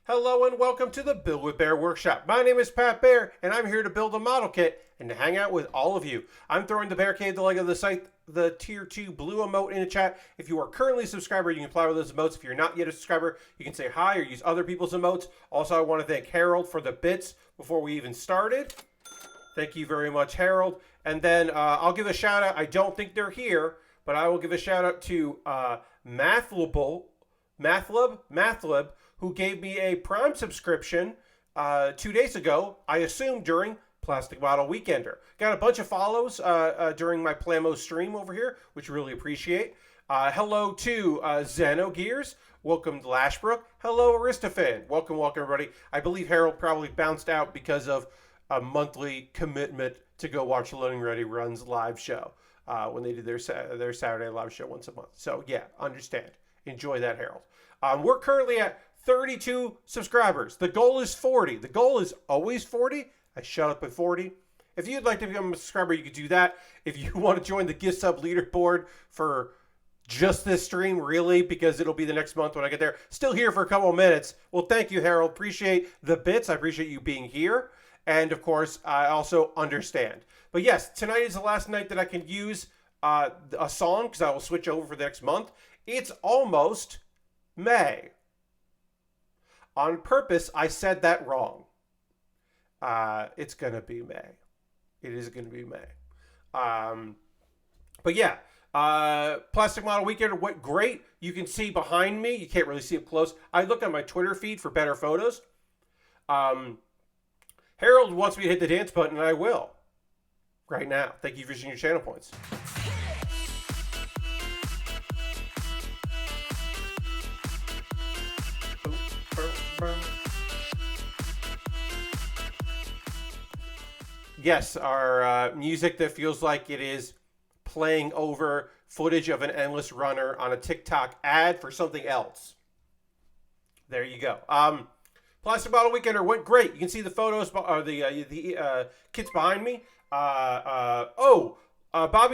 Hello and welcome to the Build with Baer workshop. My name is Pat Baer and I'm here to build a model kit and to hang out with all of you. I'm throwing the Barricade, the leg of the site, the tier 2 blue emote in the chat. If you are currently a subscriber, you can apply with those emotes. If you're not yet a subscriber, you can say hi or use other people's emotes. Also, I want to thank Harold for the bits before we even started. Thank you very much, Harold. And then I'll give a shout out. I don't think they're here, but I will give a shout out to Mathlab, who gave me a Prime subscription 2 days ago, I assume during Plastic Model Weekender. Got a bunch of follows during my Plamo stream over here, which really appreciate. Hello to Xenogears. Welcome to Lashbrook. Hello, Aristophan. Welcome, everybody. I believe Harold probably bounced out because of a monthly commitment to go watch Loading Ready Run's live show when they did their Saturday live show once a month. So, yeah, understand. Enjoy that, Harold. We're currently at 32 subscribers. The goal is 40. The goal is always 40. I shut up at 40. If you'd like to become a subscriber, you could do that. If you want to join the gift sub leaderboard for just this stream, really, because it'll be the next month when I get there. Still here for a couple of minutes. Well, thank you, Harold. Appreciate the bits. I appreciate you being here. And, of course, I also understand. But, yes, tonight is the last night that I can use a song because I will switch over for the next month. It's almost May. On purpose, I said that wrong. It's going to be May. It is going to be May. But yeah, Plastic Model Weekend went great. You can see behind me. You can't really see up close. I look on my Twitter feed for better photos. Harold wants me to hit the dance button, and I will. Right now. Thank you for using your channel points. Yes, our music that feels like it is playing over footage of an endless runner on a TikTok ad for something else. There you go. Plastic Model Weekender went great. You can see the photos, the kits behind me. Bobby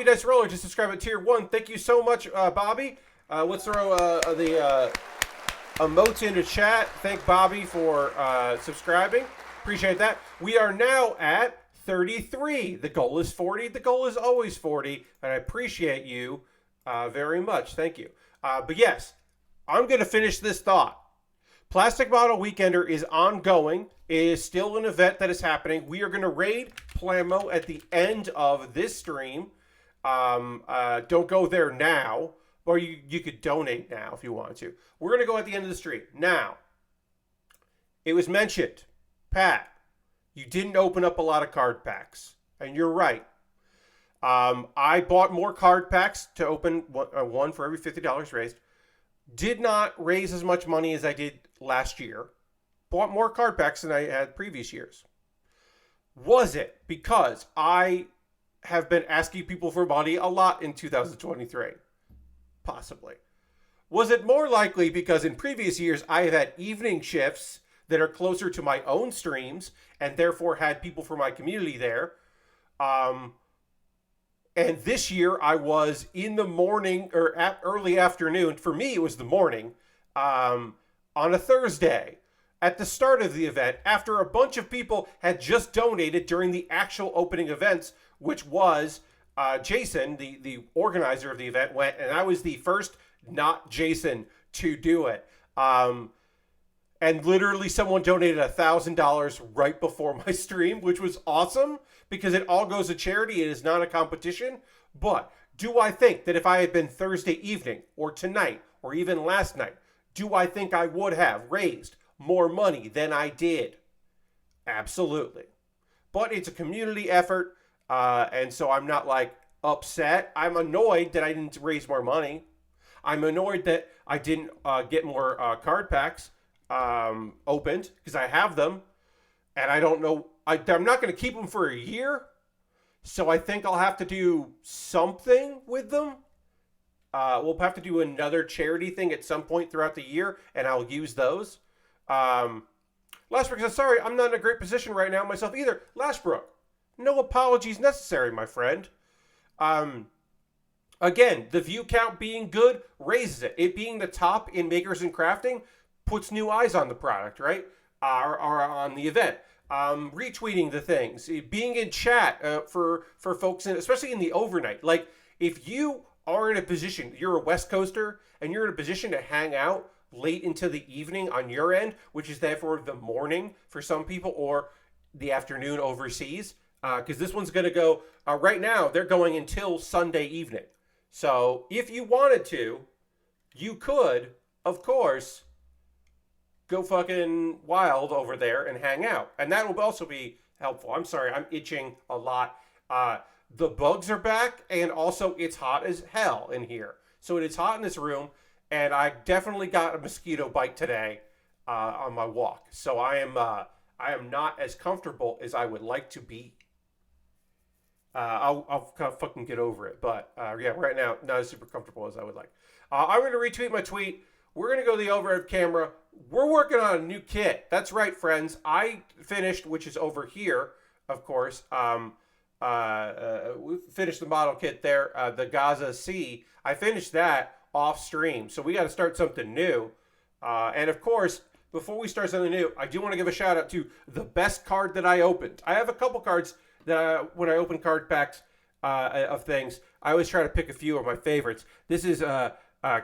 Dice Roller just subscribed at tier 1. Thank you so much, Bobby. Let's throw the emotes into chat. Thank Bobby for subscribing. Appreciate that. We are now at 33. The goal is 40. The goal is always 40. And I appreciate you very much. Thank you. But yes, I'm going to finish this thought. Plastic Model Weekender is ongoing. It is still an event that is happening. We are going to raid Plamo at the end of this stream. Don't go there now. Or you could donate now if you want to. We're going to go at the end of the stream. Now, it was mentioned, Pat, you didn't open up a lot of card packs. And you're right. I bought more card packs to open one for every $50 raised. Did not raise as much money as I did last year. Bought more card packs than I had previous years. Was it because I have been asking people for money a lot in 2023? Possibly. Was it more likely because in previous years I have had evening shifts that are closer to my own streams and therefore had people from my community there? And this year I was in the morning or early afternoon. For me, it was the morning on a Thursday at the start of the event after a bunch of people had just donated during the actual opening events, which was Jason, the organizer of the event, went, and I was the first not Jason to do it. And literally someone donated $1,000 right before my stream, which was awesome because it all goes to charity. It is not a competition. But do I think that if I had been Thursday evening or tonight or even last night, do I think I would have raised more money than I did? Absolutely. But it's a community effort. And so I'm not like upset. I'm annoyed that I didn't raise more money. I'm annoyed that I didn't get more card packs opened because I have them and I don't know. I'm not going to keep them for a year. So I think I'll have to do something with them. We'll have to do another charity thing at some point throughout the year and I'll use those. Lashbrook says, sorry, I'm not in a great position right now myself either. Lashbrook, no apologies necessary, my friend. Again, the view count being good raises it. It being the top in makers and crafting puts new eyes on the product, right? Or on the event. Retweeting the things, being in chat for folks, especially in the overnight. Like, if you are in a position, you're a West Coaster, and you're in a position to hang out late into the evening on your end, which is therefore the morning for some people, or the afternoon overseas, because this one's going to go, right now, they're going until Sunday evening. So if you wanted to, you could, of course, go fucking wild over there and hang out. And that will also be helpful. I'm sorry, I'm itching a lot. The bugs are back, and also it's hot as hell in here. So it is hot in this room, and I definitely got a mosquito bite today on my walk. So I am not as comfortable as I would like to be. I'll kind of fucking get over it. But yeah, right now, not as super comfortable as I would like. I'm going to retweet my tweet. We're going to go to the overhead camera. We're working on a new kit. That's right, friends. I finished, which is over here, of course. We finished the model kit there, the Gaza C. I finished that off stream. So we got to start something new. And of course, before we start something new, I do want to give a shout out to the best card that I opened. I have a couple cards that when I open card packs of things, I always try to pick a few of my favorites. This is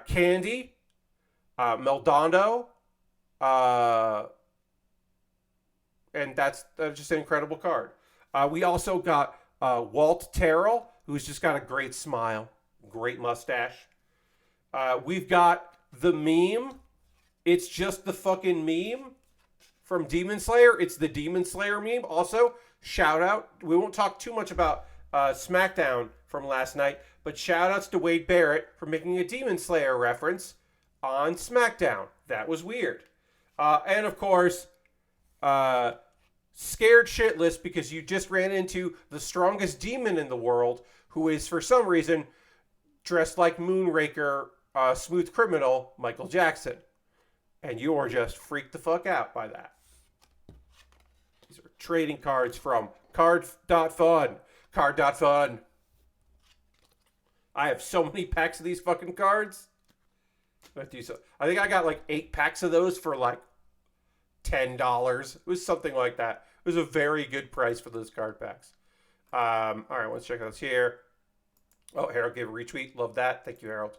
Candy, Meldondo, and that's just an incredible card. We also got Walt Terrell, who's just got a great smile, great mustache. We've got the meme. It's just the fucking meme from Demon Slayer. It's the Demon Slayer meme. Also, shout out. We won't talk too much about SmackDown from last night, but shout outs to Wade Barrett for making a Demon Slayer reference on SmackDown. That was weird. And of course, scared shitless because you just ran into the strongest demon in the world, who is for some reason dressed like Moonraker, Smooth Criminal, Michael Jackson. And you are just freaked the fuck out by that. These are trading cards from Card.fun. Card.fun. I have so many packs of these fucking cards. I think I got like 8 packs of those for like $10. It was something like that. It was a very good price for those card packs. All right, let's check out this here. Oh, Harold gave a retweet. Love that. Thank you, Harold.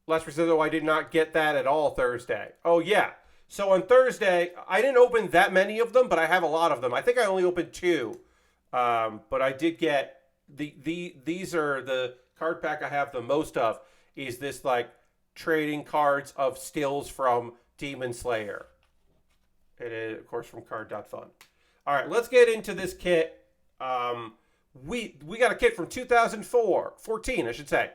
Last said, though, I did not get that at all Thursday. Oh, yeah. So on Thursday, I didn't open that many of them, but I have a lot of them. I think I only opened 2. But I did get these are the card pack I have the most of, is this like trading cards of stills from Demon Slayer. It is, of course, from Card.fun. All right, let's get into this kit. We got a kit from 2014, I should say.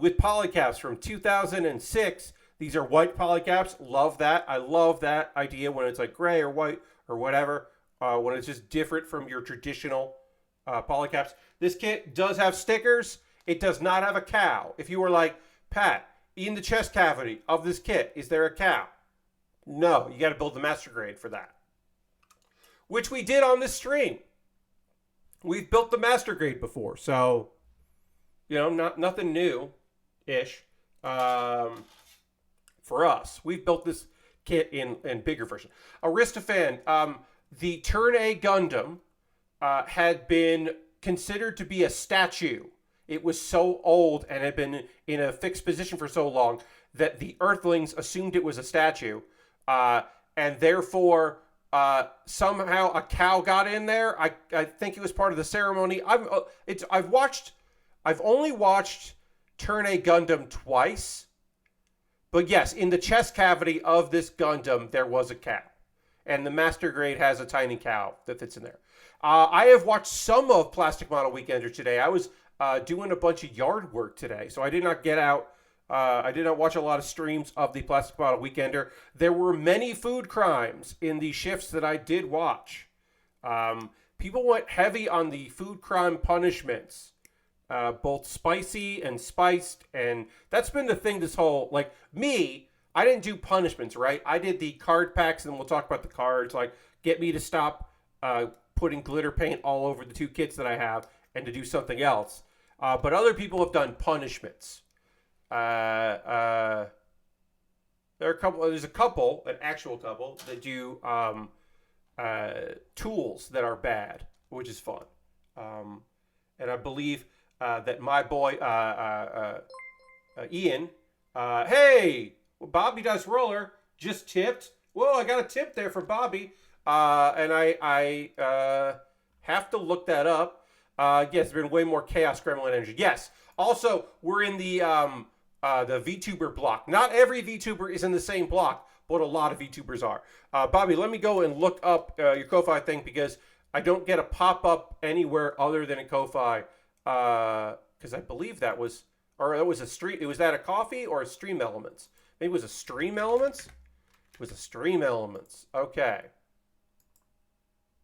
With polycaps from 2006. These are white polycaps. Love that. I love that idea when it's like gray or white or whatever. When it's just different from your traditional polycaps. This kit does have stickers. It does not have a cow. If you were like, Pat, in the chest cavity of this kit, is there a cow? No, you got to build the master grade for that. Which we did on this stream. We've built the master grade before, so... You know, nothing new-ish for us. We've built this kit in bigger version. Aristophan, the Turn A Gundam had been considered to be a statue. It was so old and had been in a fixed position for so long that the Earthlings assumed it was a statue. And therefore, somehow a cow got in there. I think it was part of the ceremony. I've only watched Turn A Gundam twice. But yes, in the chest cavity of this Gundam, there was a cow. And the Master Grade has a tiny cow that fits in there. I have watched some of Plastic Model Weekender today. I was doing a bunch of yard work today, so I did not get out. I did not watch a lot of streams of the Plastic Model Weekender. There were many food crimes in the shifts that I did watch. People went heavy on the food crime punishments. Both spicy and spiced, and that's been the thing this whole, like, me, I didn't do punishments, right? I did the card packs, and we'll talk about the cards, like, get me to stop putting glitter paint all over the 2 kits that I have, and to do something else. But other people have done punishments. there are a couple. There's a couple, an actual couple that do tools that are bad, which is fun. And I believe that my boy Ian, hey, Bobby Dice Roller just tipped. Whoa, I got a tip there for Bobby, and I have to look that up. Yes, there's been way more Chaos Gremlin energy. Yes. Also, we're in the VTuber block. Not every VTuber is in the same block, but a lot of VTubers are. Bobby, let me go and look up your Ko-Fi thing because I don't get a pop-up anywhere other than in Ko-Fi. Because I believe that was, or it was a stream. Was that a coffee or a Stream Elements? Maybe it was a Stream Elements? It was a Stream Elements. Okay.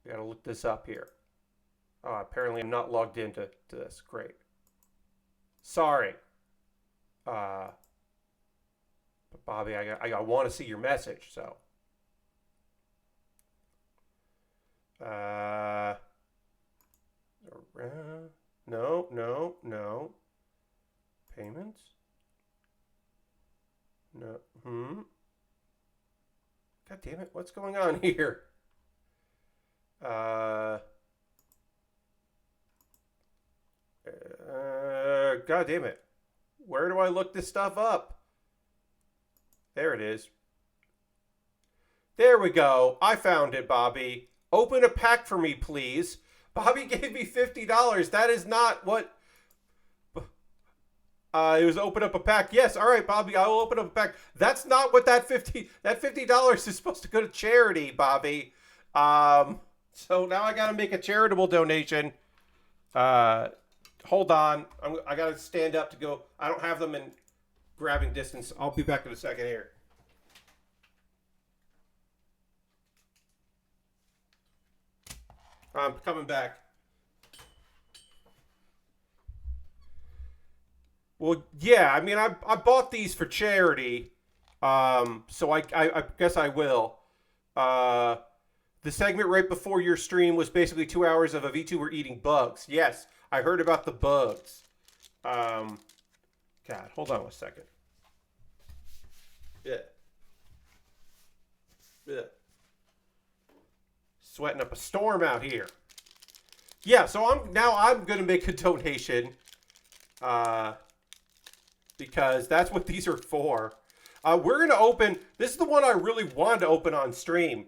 I gotta look this up here. Apparently I'm not logged into this. Great. Sorry. But Bobby, I want to see your message, so. No. Payments? No. God damn it, what's going on here? God damn it. Where do I look this stuff up? There it is. There we go. I found it, Bobby. Open a pack for me, please. Bobby gave me $50. That is not what... it was open up a pack. Yes, all right, Bobby, I will open up a pack. That's not what that $50 is supposed to go to charity, Bobby. So now I got to make a charitable donation. Hold on. I got to stand up to go. I don't have them in grabbing distance. I'll be back in a second here. I'm coming back. Well, yeah, I mean, I bought these for charity, so I guess I will. The segment right before your stream was basically 2 hours of a VTuber eating bugs. Yes, I heard about the bugs. God, hold on 1 second. Yeah. Sweating up a storm out here. Yeah, so I'm gonna make a donation. Because that's what these are for. We're gonna open. This is the one I really wanted to open on stream.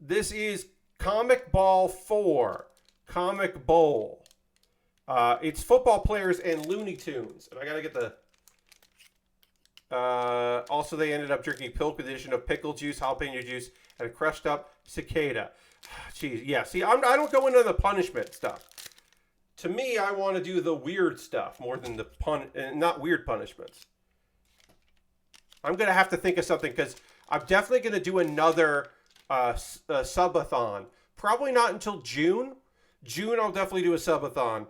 This is Comic Ball 4. Comic Bowl. It's football players and Looney Tunes. And I gotta get the... also, they ended up drinking Pilk with the addition of pickle juice, jalapeno juice, and a crushed up cicada. Jeez, yeah. See, I don't go into the punishment stuff. To me, I want to do the weird stuff more than the not weird punishments. I'm going to have to think of something because I'm definitely going to do another subathon. Probably not until June. June, I'll definitely do a subathon.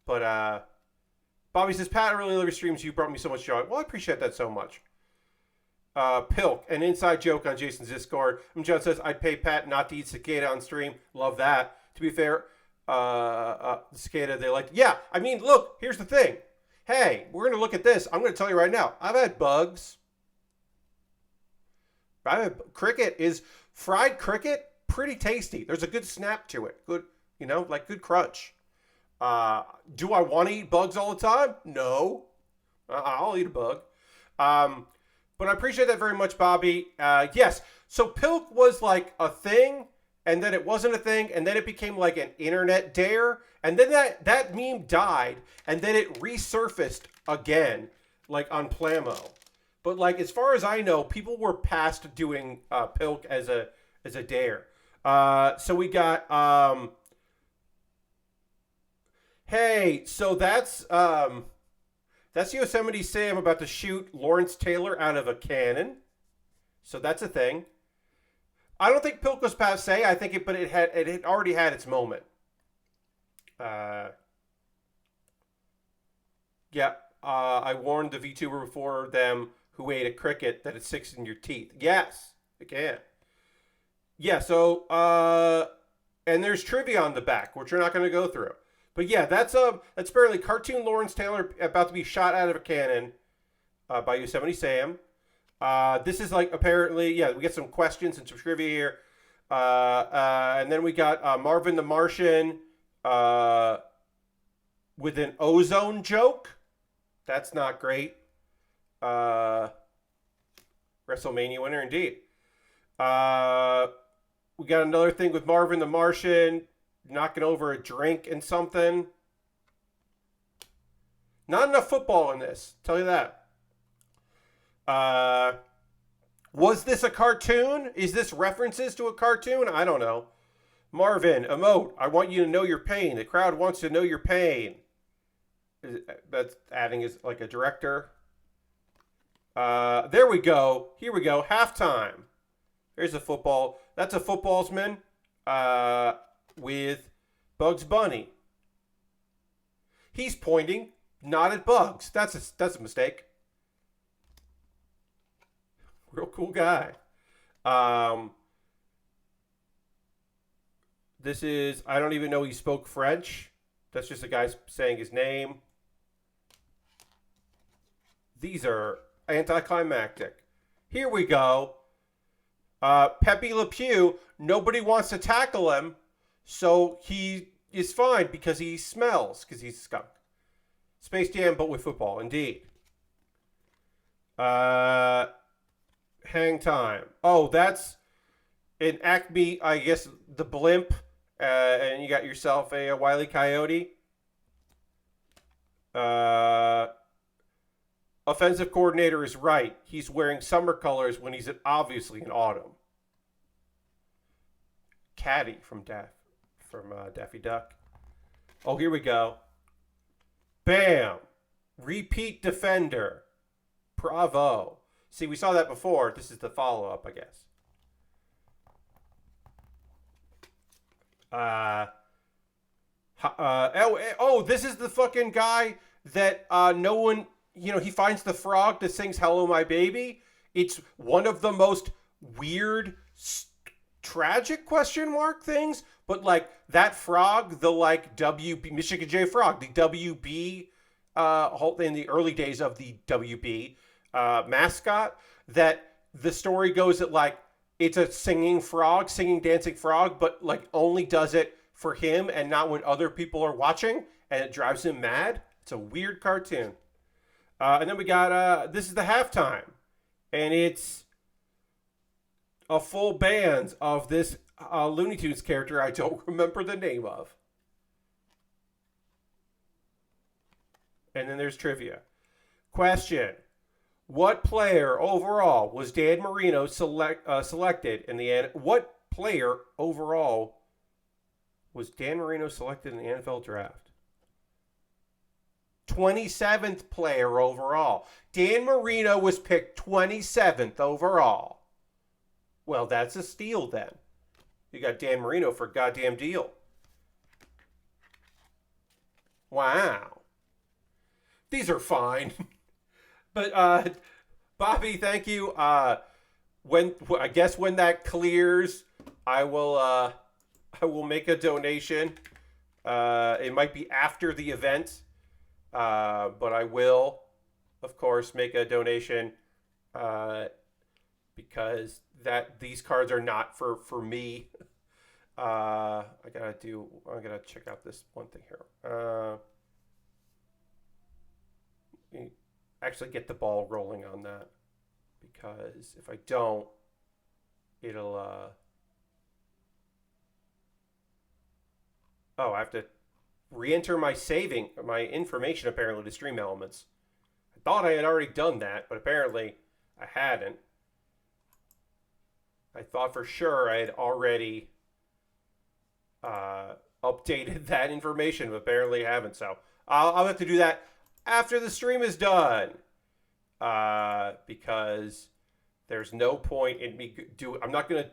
But Bobby says, Pat, I really love your streams. You brought me so much joy. Well, I appreciate that so much. Pilk, an inside joke on Jason's Discord. And John says, I'd pay Pat not to eat cicada on stream. Love that. To be fair, cicada, they're like, yeah, I mean, look, here's the thing. Hey, we're going to look at this. I'm going to tell you right now. I've had bugs. Cricket is fried cricket, pretty tasty. There's a good snap to it. Good, like good crunch. Do I want to eat bugs all the time? No. I'll eat a bug. But I appreciate that very much, Bobby. Yes. So Pilk was like a thing, and then it wasn't a thing, and then it became like an internet dare, and then that meme died, and then it resurfaced again, like on Plamo. But like as far as I know, people were past doing Pilk as a dare. So we got hey, so that's Yosemite Sam about to shoot Lawrence Taylor out of a cannon. So that's a thing. I don't think Pilk was passe. I think it had already had its moment. Yeah, I warned the VTuber before them who ate a cricket that it sticks in your teeth. Yes, it can. Yeah, so and there's trivia on the back, which we're not going to go through. But yeah, that's apparently cartoon Lawrence Taylor about to be shot out of a cannon by Yosemite Sam. This is like apparently, yeah, we get some questions and some trivia here. And then we got Marvin the Martian with an ozone joke. That's not great. WrestleMania winner indeed. We got another thing with Marvin the Martian knocking over a drink and something. Not enough football in this, tell you that. Was this a cartoon? Is this references to a cartoon? I don't know. Marvin, emote. I want you to know your pain. The crowd wants to know your pain. That's adding as like a director. There we go. Here we go. Halftime. There's a football. That's a footballsman with Bugs Bunny. He's pointing not at Bugs. That's a mistake. Real cool guy. This is, I don't even know he spoke French. That's just a guy saying his name. These are anticlimactic. Here we go. Pepe Le Pew, nobody wants to tackle him, so he is fine because he smells, because he's a skunk. Space Jam, but with football, indeed. Hang time. Oh, that's an Acme, I guess, the blimp, and you got yourself a Wile E. Coyote. Offensive coordinator is right. He's wearing summer colors when he's obviously in autumn. Caddy from Daffy Duck. Oh, here we go. Bam. Repeat defender. Bravo. See, we saw that before. This is the follow-up, I guess. This is the fucking guy that no one, he finds the frog that sings Hello My Baby. It's one of the most weird, tragic question mark things, but like that frog, the like WB, Michigan J Frog, the WB, in the early days of the WB mascot, that the story goes that like it's a singing dancing frog, but like only does it for him and not when other people are watching, and it drives him mad. It's a weird cartoon. And then we got, this is the halftime, and it's a full band of this Looney Tunes character I don't remember the name of. And then there's trivia. Question. What player overall was Dan Marino selected in the What player overall was Dan Marino selected in the NFL draft? 27th player overall. Dan Marino was picked 27th overall. Well, that's a steal then. You got Dan Marino for a goddamn deal. Wow. These are fine. But Bobby, thank you. When that clears, I will make a donation. It might be after the event, but I will, of course, make a donation because these cards are not for me. I gotta check out this one thing here. Actually get the ball rolling on that, because if I don't, it'll I have to re-enter my information apparently to Stream Elements. I thought I had already done that, but apparently I hadn't. I thought for sure I had already updated that information, but apparently I haven't. So I'll have to do that after the stream is done, because there's no point in me I'm not gonna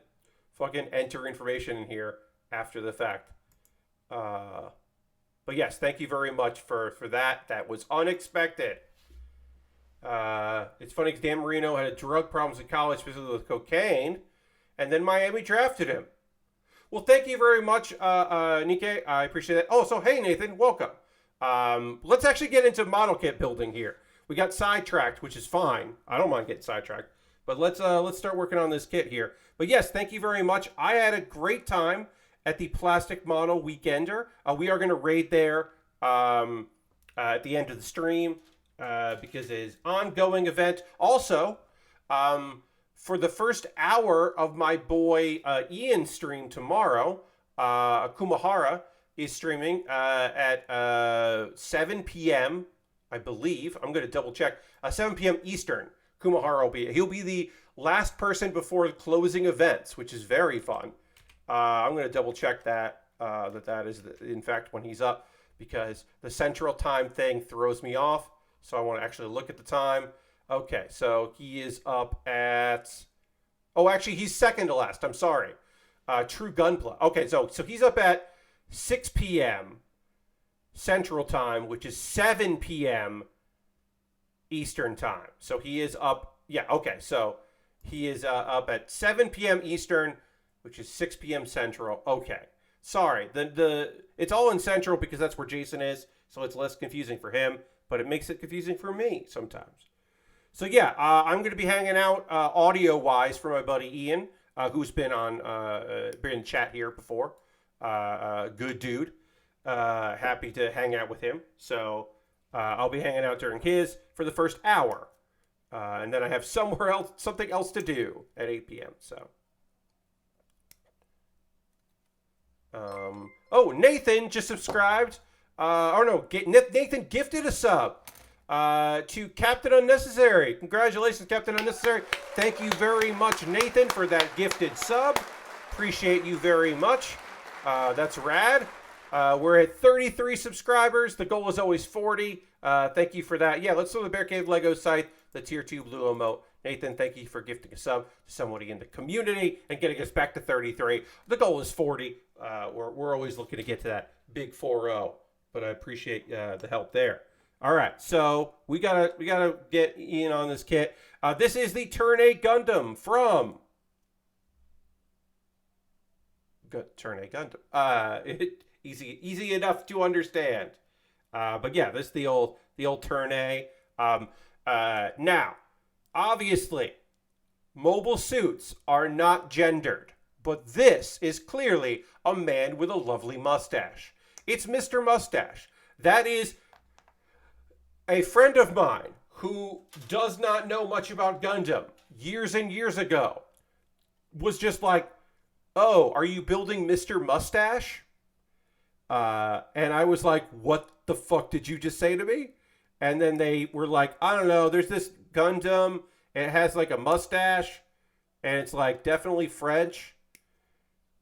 fucking enter information in here after the fact. But yes, thank you very much for that. That was unexpected. It's funny because Dan Marino had drug problems in college, specifically with cocaine, and then Miami drafted him. Well, thank you very much, Nikkei. I appreciate that. Oh, so hey, Nathan, welcome. Let's actually get into model kit building here. We got sidetracked, which is fine. I don't mind getting sidetracked. But let's start working on this kit here. But yes, thank you very much. I had a great time at the Plastic Model Weekender. We are going to raid there at the end of the stream because it is an ongoing event. Also, for the first hour of my boy Ian's stream tomorrow, Kumahara is streaming at 7 p.m., I believe. I'm going to double check. 7 p.m. Eastern. Kumahara he'll be the last person before closing events, which is very fun. I'm going to double check that that is in fact when he's up, because the central time thing throws me off. So I want to actually look at the time. Okay, so he is up at, oh, actually he's second to last. I'm sorry. True Gunpla. Okay, so he's up at 6 p.m. Central Time, which is 7 p.m. Eastern Time. So he is up, yeah, okay, so he is up at 7 p.m. Eastern, which is 6 p.m. Central. Okay, sorry, it's all in Central because that's where Jason is, so it's less confusing for him, but it makes it confusing for me sometimes. So yeah, I'm going to be hanging out audio-wise for my buddy Ian, who's been in chat here before. Good dude. Happy to hang out with him. So I'll be hanging out during his for the first hour. And then I have something else to do at 8 p.m. So. Oh, Nathan just subscribed. Nathan gifted a sub to Captain Unnecessary. Congratulations, Captain Unnecessary. Thank you very much, Nathan, for that gifted sub. Appreciate you very much. That's rad. We're at 33 subscribers. The goal is always 40. Thank you for that. Yeah, let's go to the Bear Cave Lego site, the tier 2 blue emote. Nathan, thank you for gifting a sub to somebody in the community and getting us back to 33. The goal is 40. We're always looking to get to that big 4-0, but I appreciate the help there. All right, so we gotta get Ian on this kit. This is the Turn 8 Gundam from Turn 8 Gundam. Easy enough to understand. But yeah, this is the old Turn A. Now, obviously, mobile suits are not gendered, but this is clearly a man with a lovely mustache. It's Mr. Mustache. That is a friend of mine who does not know much about Gundam years and years ago was just like, oh, are you building Mr. Mustache? And I was like, what the fuck did you just say to me? And then they were like, I don't know, there's this Gundam, and it has like a mustache, and it's like definitely French.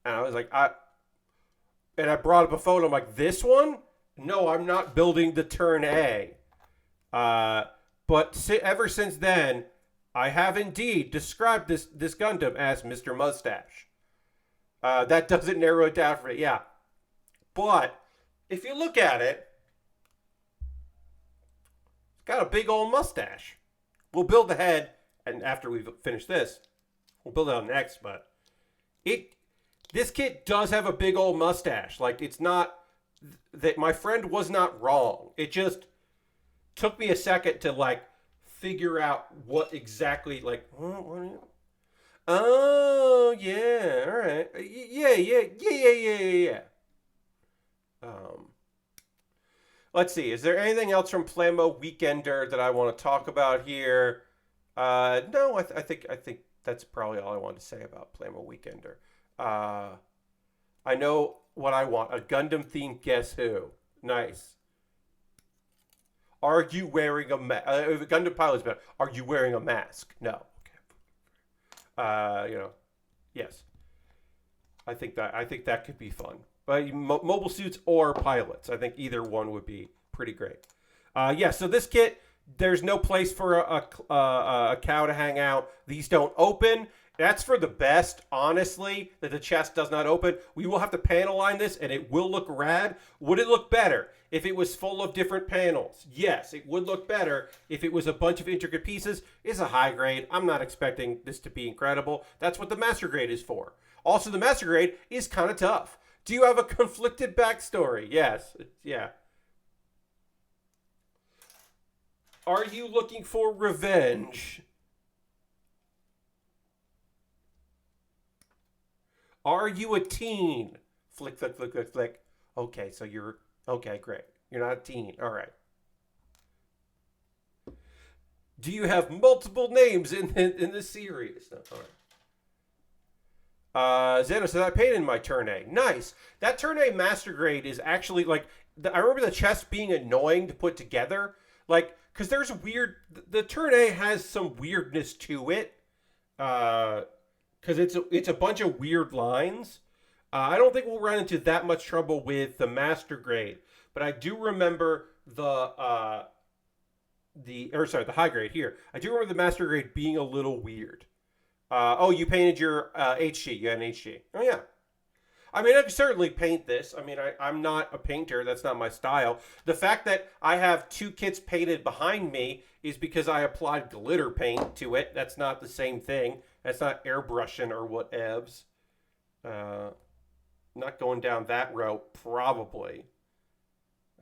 And I was like, I brought up a photo. I'm like, this one? No, I'm not building the Turn A. But ever since then, I have indeed described this Gundam as Mr. Mustache. That doesn't narrow it down for me. Yeah. But if you look at it, it's got a big old mustache. We'll build the head, and after we finish this, we'll build it on next. But this kit does have a big old mustache. Like, it's not that my friend was not wrong. It just took me a second to like figure out what exactly like. Oh yeah, all right, yeah. Let's see. Is there anything else from PMW Weekender that I want to talk about here? No, I think that's probably all I want to say about PMW Weekender. I know what I want. A Gundam themed Guess Who. Nice. Are you wearing a mask? Gundam Pilot's better. Are you wearing a mask? No. Okay. Yes. I think that could be fun. But mobile suits or pilots. I think either one would be pretty great. Yeah, so this kit, there's no place for a cow to hang out. These don't open. That's for the best, honestly, that the chest does not open. We will have to panel line this, and it will look rad. Would it look better if it was full of different panels? Yes, it would look better if it was a bunch of intricate pieces. It's a high grade. I'm not expecting this to be incredible. That's what the master grade is for. Also, the master grade is kind of tough. Do you have a conflicted backstory? Yes. Yeah. Are you looking for revenge? Are you a teen? Flick, flick, flick, flick, flick. Okay, so you're... Okay, great. You're not a teen. All right. Do you have multiple names in the series? No, all right. Zeno says, I painted my turn A. Nice. That turn A master grade is actually, like... I remember the chest being annoying to put together. Like, because there's weird... The turn A has some weirdness to it. Because it's a bunch of weird lines. I don't think we'll run into that much trouble with the master grade, but I do remember the high grade here. I do remember the master grade being a little weird. Oh, you painted your HG. You had an HG. Oh yeah. I mean, I could certainly paint this. I mean, I'm not a painter. That's not my style. The fact that I have 2 kits painted behind me is because I applied glitter paint to it. That's not the same thing. That's not airbrushing or whatevs. Not going down that route, probably.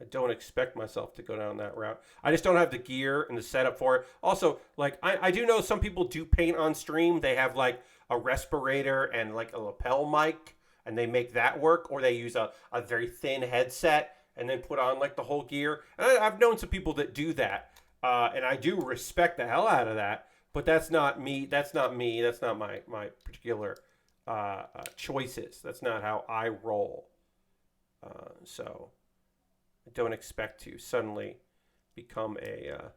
I don't expect myself to go down that route. I just don't have the gear and the setup for it. Also, like, I do know some people do paint on stream. They have, like, a respirator and, like, a lapel mic, and they make that work. Or they use a very thin headset and then put on, like, the whole gear. And I've known some people that do that. And I do respect the hell out of that. But that's not me. That's not me. That's not my particular choices. That's not how I roll. So I don't expect to suddenly become a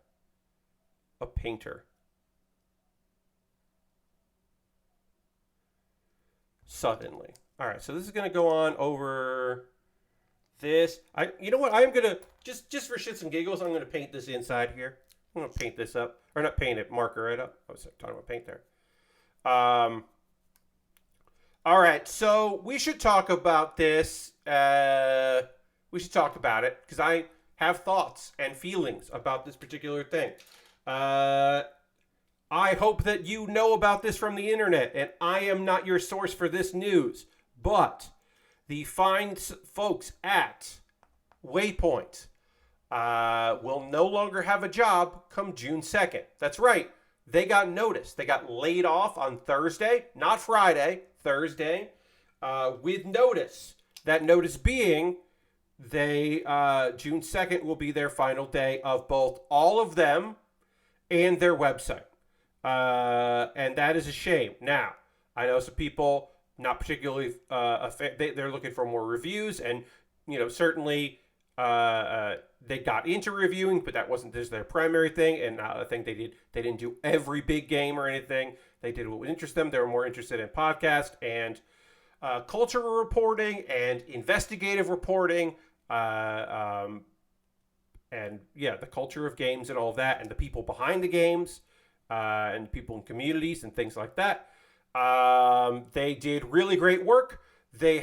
painter. Suddenly. All right. So this is going to go on over this. You know what? I'm going to just for shits and giggles, I'm going to paint this inside here. I'm going to paint this up. Or not paint it, marker it up. I was talking about paint there. All right, so we should talk about this. We should talk about it, because I have thoughts and feelings about this particular thing. I hope that you know about this from the internet, and I am not your source for this news. But the fine folks at Waypoint will no longer have a job come June 2nd. That's right. They got notice. They got laid off on Thursday, not Friday, Thursday, with notice. That notice being June 2nd will be their final day of both all of them and their website. And that is a shame. Now, I know some people not particularly they're looking for more reviews, and certainly they got into reviewing, but that wasn't just their primary thing. And I think they didn't do every big game or anything. They did what would interest them. They were more interested in podcast and cultural reporting and investigative reporting, and the culture of games and all that, and the people behind the games, and people in communities and things like that. They did really great work. They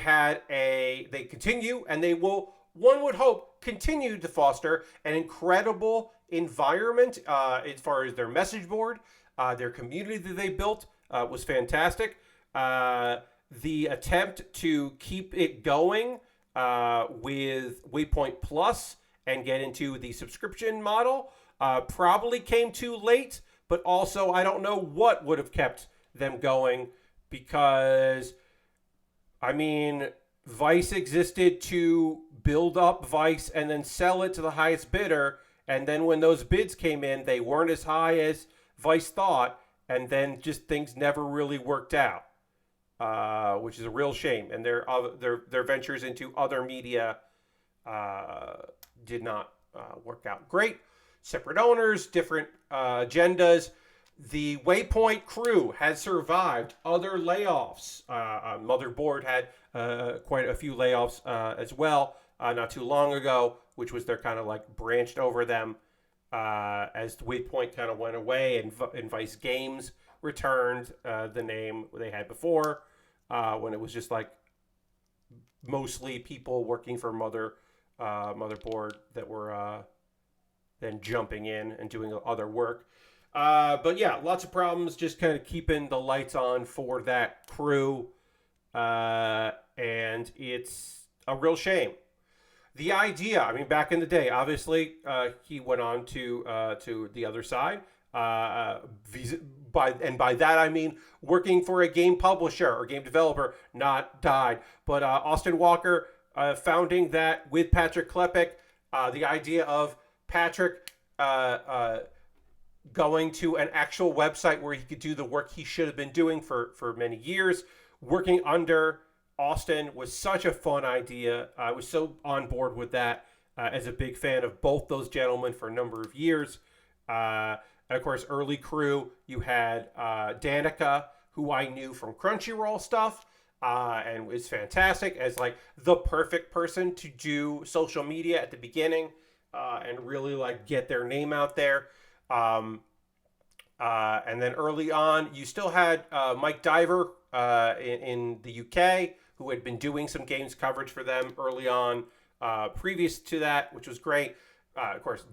continue, and they will, one would hope, continue to foster an incredible environment as far as their message board. Their community that they built was fantastic. The attempt to keep it going with Waypoint Plus and get into the subscription model probably came too late, but also I don't know what would have kept them going, because, I mean, Vice existed to build up Vice and then sell it to the highest bidder, and then when those bids came in, they weren't as high as Vice thought, and then just things never really worked out, which is a real shame. And their ventures into other media did not work out great. Separate owners, different agendas. The Waypoint crew has survived other layoffs. Motherboard had quite a few layoffs as well not too long ago, which was their kind of like branched over them as Waypoint kind of went away and Vice Games returned the name they had before when it was just like mostly people working for Motherboard that were then jumping in and doing other work. But yeah, lots of problems just kind of keeping the lights on for that crew. and it's a real shame. The idea, I mean, back in the day, obviously, he went on to the other side. By that I mean working for a game publisher or game developer, not died. But Austin Walker founding that with Patrick Klepek, the idea of Patrick going to an actual website where he could do the work he should have been doing for many years, working under Austin was such a fun idea. I was so on board with that as a big fan of both those gentlemen for a number of years. And of course, early crew, you had Danica, who I knew from Crunchyroll stuff, and was fantastic as like the perfect person to do social media at the beginning and really like get their name out there. And then early on, you still had Mike Diver in the UK, who had been doing some games coverage for them early on, previous to that, which was great. Of course,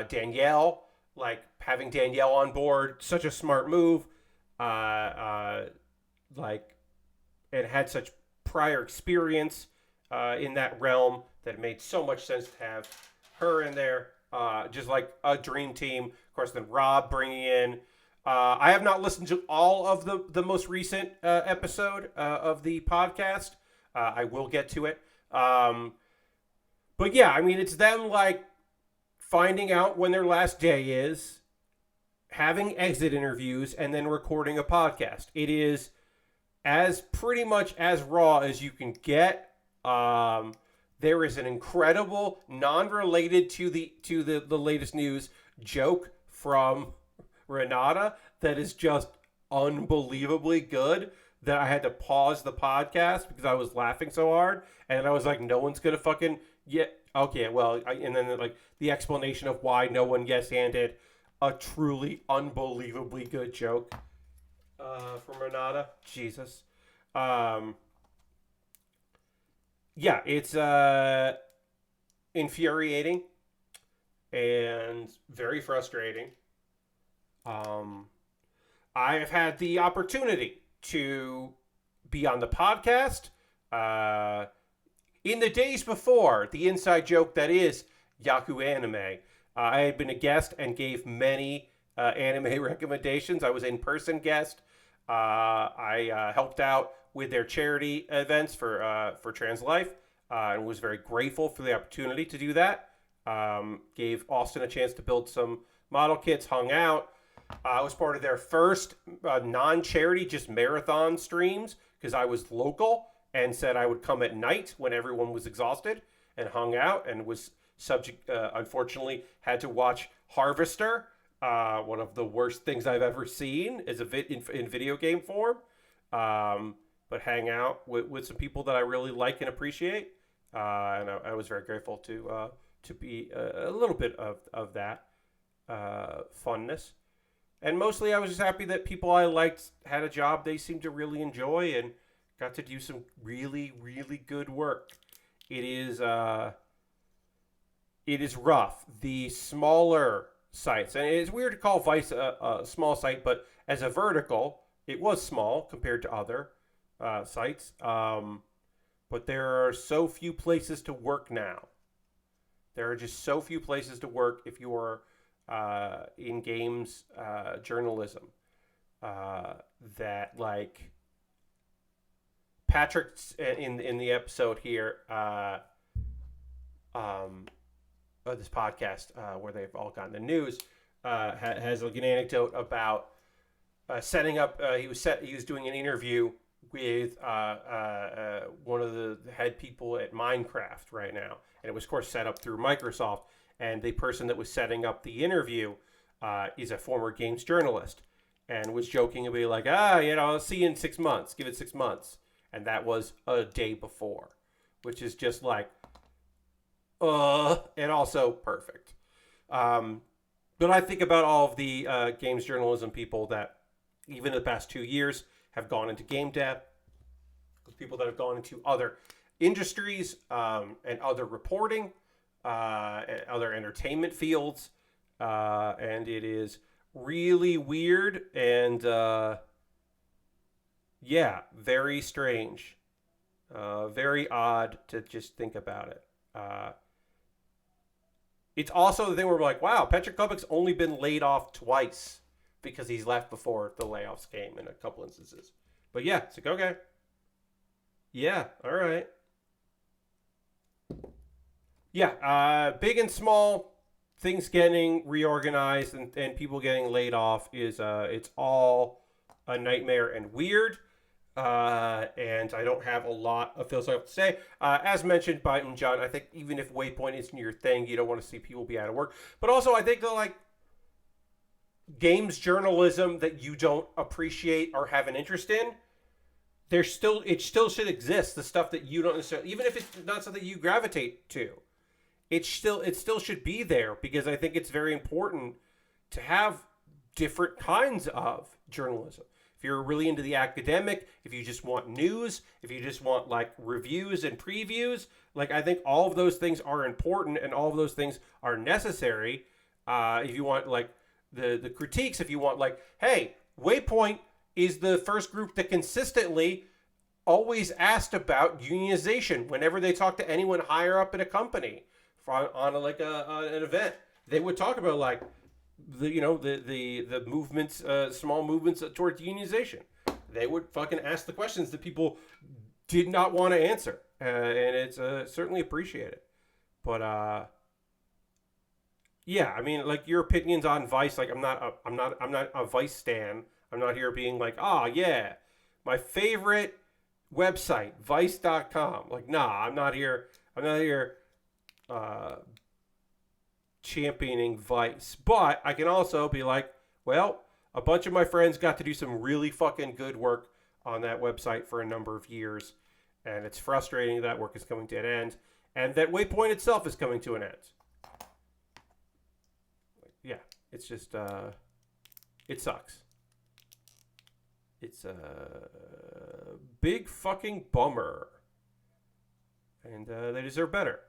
Danielle, like having Danielle on board, such a smart move. Like, it had such prior experience in that realm that it made so much sense to have her in there. Just like a dream team. Of course, then Rob bringing in. I have not listened to all of the most recent episode of the podcast. I will get to it. But yeah, I mean, it's them like finding out when their last day is, having exit interviews, and then recording a podcast. It is as pretty much as raw as you can get. There is an incredible, non-related to the latest news joke from Renata that is just unbelievably good that I had to pause the podcast because I was laughing so hard, and I was like, no one's gonna fucking okay, well, and then like the explanation of why no one yes-handed a truly unbelievably good joke from Renata. Jesus. Yeah, it's infuriating and very frustrating. I've had the opportunity to be on the podcast in the days before the inside joke that is Yahoo Anime. I had been a guest and gave many anime recommendations. I was in person guest. I helped out with their charity events for Trans Life and was very grateful for the opportunity to do that. Gave Austin a chance to build some model kits, hung out. I was part of their first non-charity, just marathon streams because I was local and said I would come at night when everyone was exhausted and hung out and was unfortunately, had to watch Harvester, one of the worst things I've ever seen as in video game form. But hang out with some people that I really like and appreciate. And I was very grateful to be a little bit of that funness. And mostly I was just happy that people I liked had a job they seemed to really enjoy and got to do some really, really good work. It is rough. The smaller sites, and it's weird to call Vice a small site, but as a vertical, it was small compared to other sites. But there are so few places to work now. There are just so few places to work if you are in games journalism that like Patrick in the episode here of this podcast where they've all gotten the news has like an anecdote about setting up. He was doing an interview with one of the head people at Minecraft right now, and it was of course set up through Microsoft. And the person that was setting up the interview is a former games journalist, and was joking and be like, I'll see you in 6 months. Give it 6 months, and that was a day before, which is just like, and also perfect. But I think about all of the games journalism people that, even in the past 2 years, have gone into game dev, people that have gone into other industries and other reporting. And other entertainment fields, and it is really weird and very strange Very odd to just think about it. It's also the thing where we're like, wow, Patrick Klepek's only been laid off twice because he's left before the layoffs came in a couple instances. But yeah, it's like, okay. Yeah, all right. Yeah, big and small things getting reorganized and people getting laid off is it's all a nightmare and weird. And I don't have a lot of philosophy to say. As mentioned by Unjan, I think even if Waypoint isn't your thing, you don't want to see people be out of work. But also, I think that like games journalism that you don't appreciate or have an interest in, it still should exist. The stuff that you don't necessarily, even if it's not something you gravitate to, it still should be there because I think it's very important to have different kinds of journalism. If you're really into the academic, if you just want news, if you just want like reviews and previews, like I think all of those things are important and all of those things are necessary. If you want like the critiques, if you want like, hey, Waypoint is the first group that consistently always asked about unionization whenever they talk to anyone higher up in a company on an event. They would talk about like the movements, small movements towards unionization. They would fucking ask the questions that people did not want to answer, and it's certainly appreciated. But yeah, I mean, like your opinions on Vice, like I'm not a Vice stan. I'm not here being like, yeah, my favorite website, Vice.com. Like, nah, I'm not here. Championing Vice, but I can also be like, well, a bunch of my friends got to do some really fucking good work on that website for a number of years, and it's frustrating that work is coming to an end, and that Waypoint itself is coming to an end. Yeah, it's just, it sucks. It's a big fucking bummer, and they deserve better.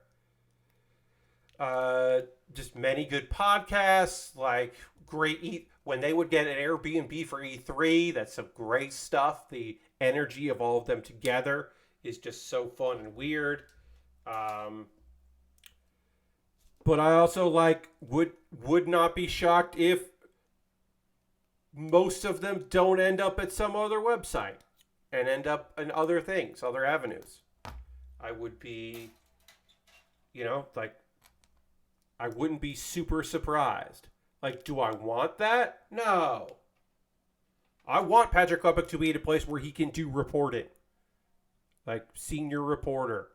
Just many good podcasts, like great when they would get an Airbnb for E3, that's some great stuff. The energy of all of them together is just so fun and weird. But I also like would not be shocked if most of them don't end up at some other website and end up in other things, other avenues. I would be, like, I wouldn't be super surprised. Like, do I want that? No. I want Patrick Klepek to be at a place where he can do reporting. Like, senior reporter.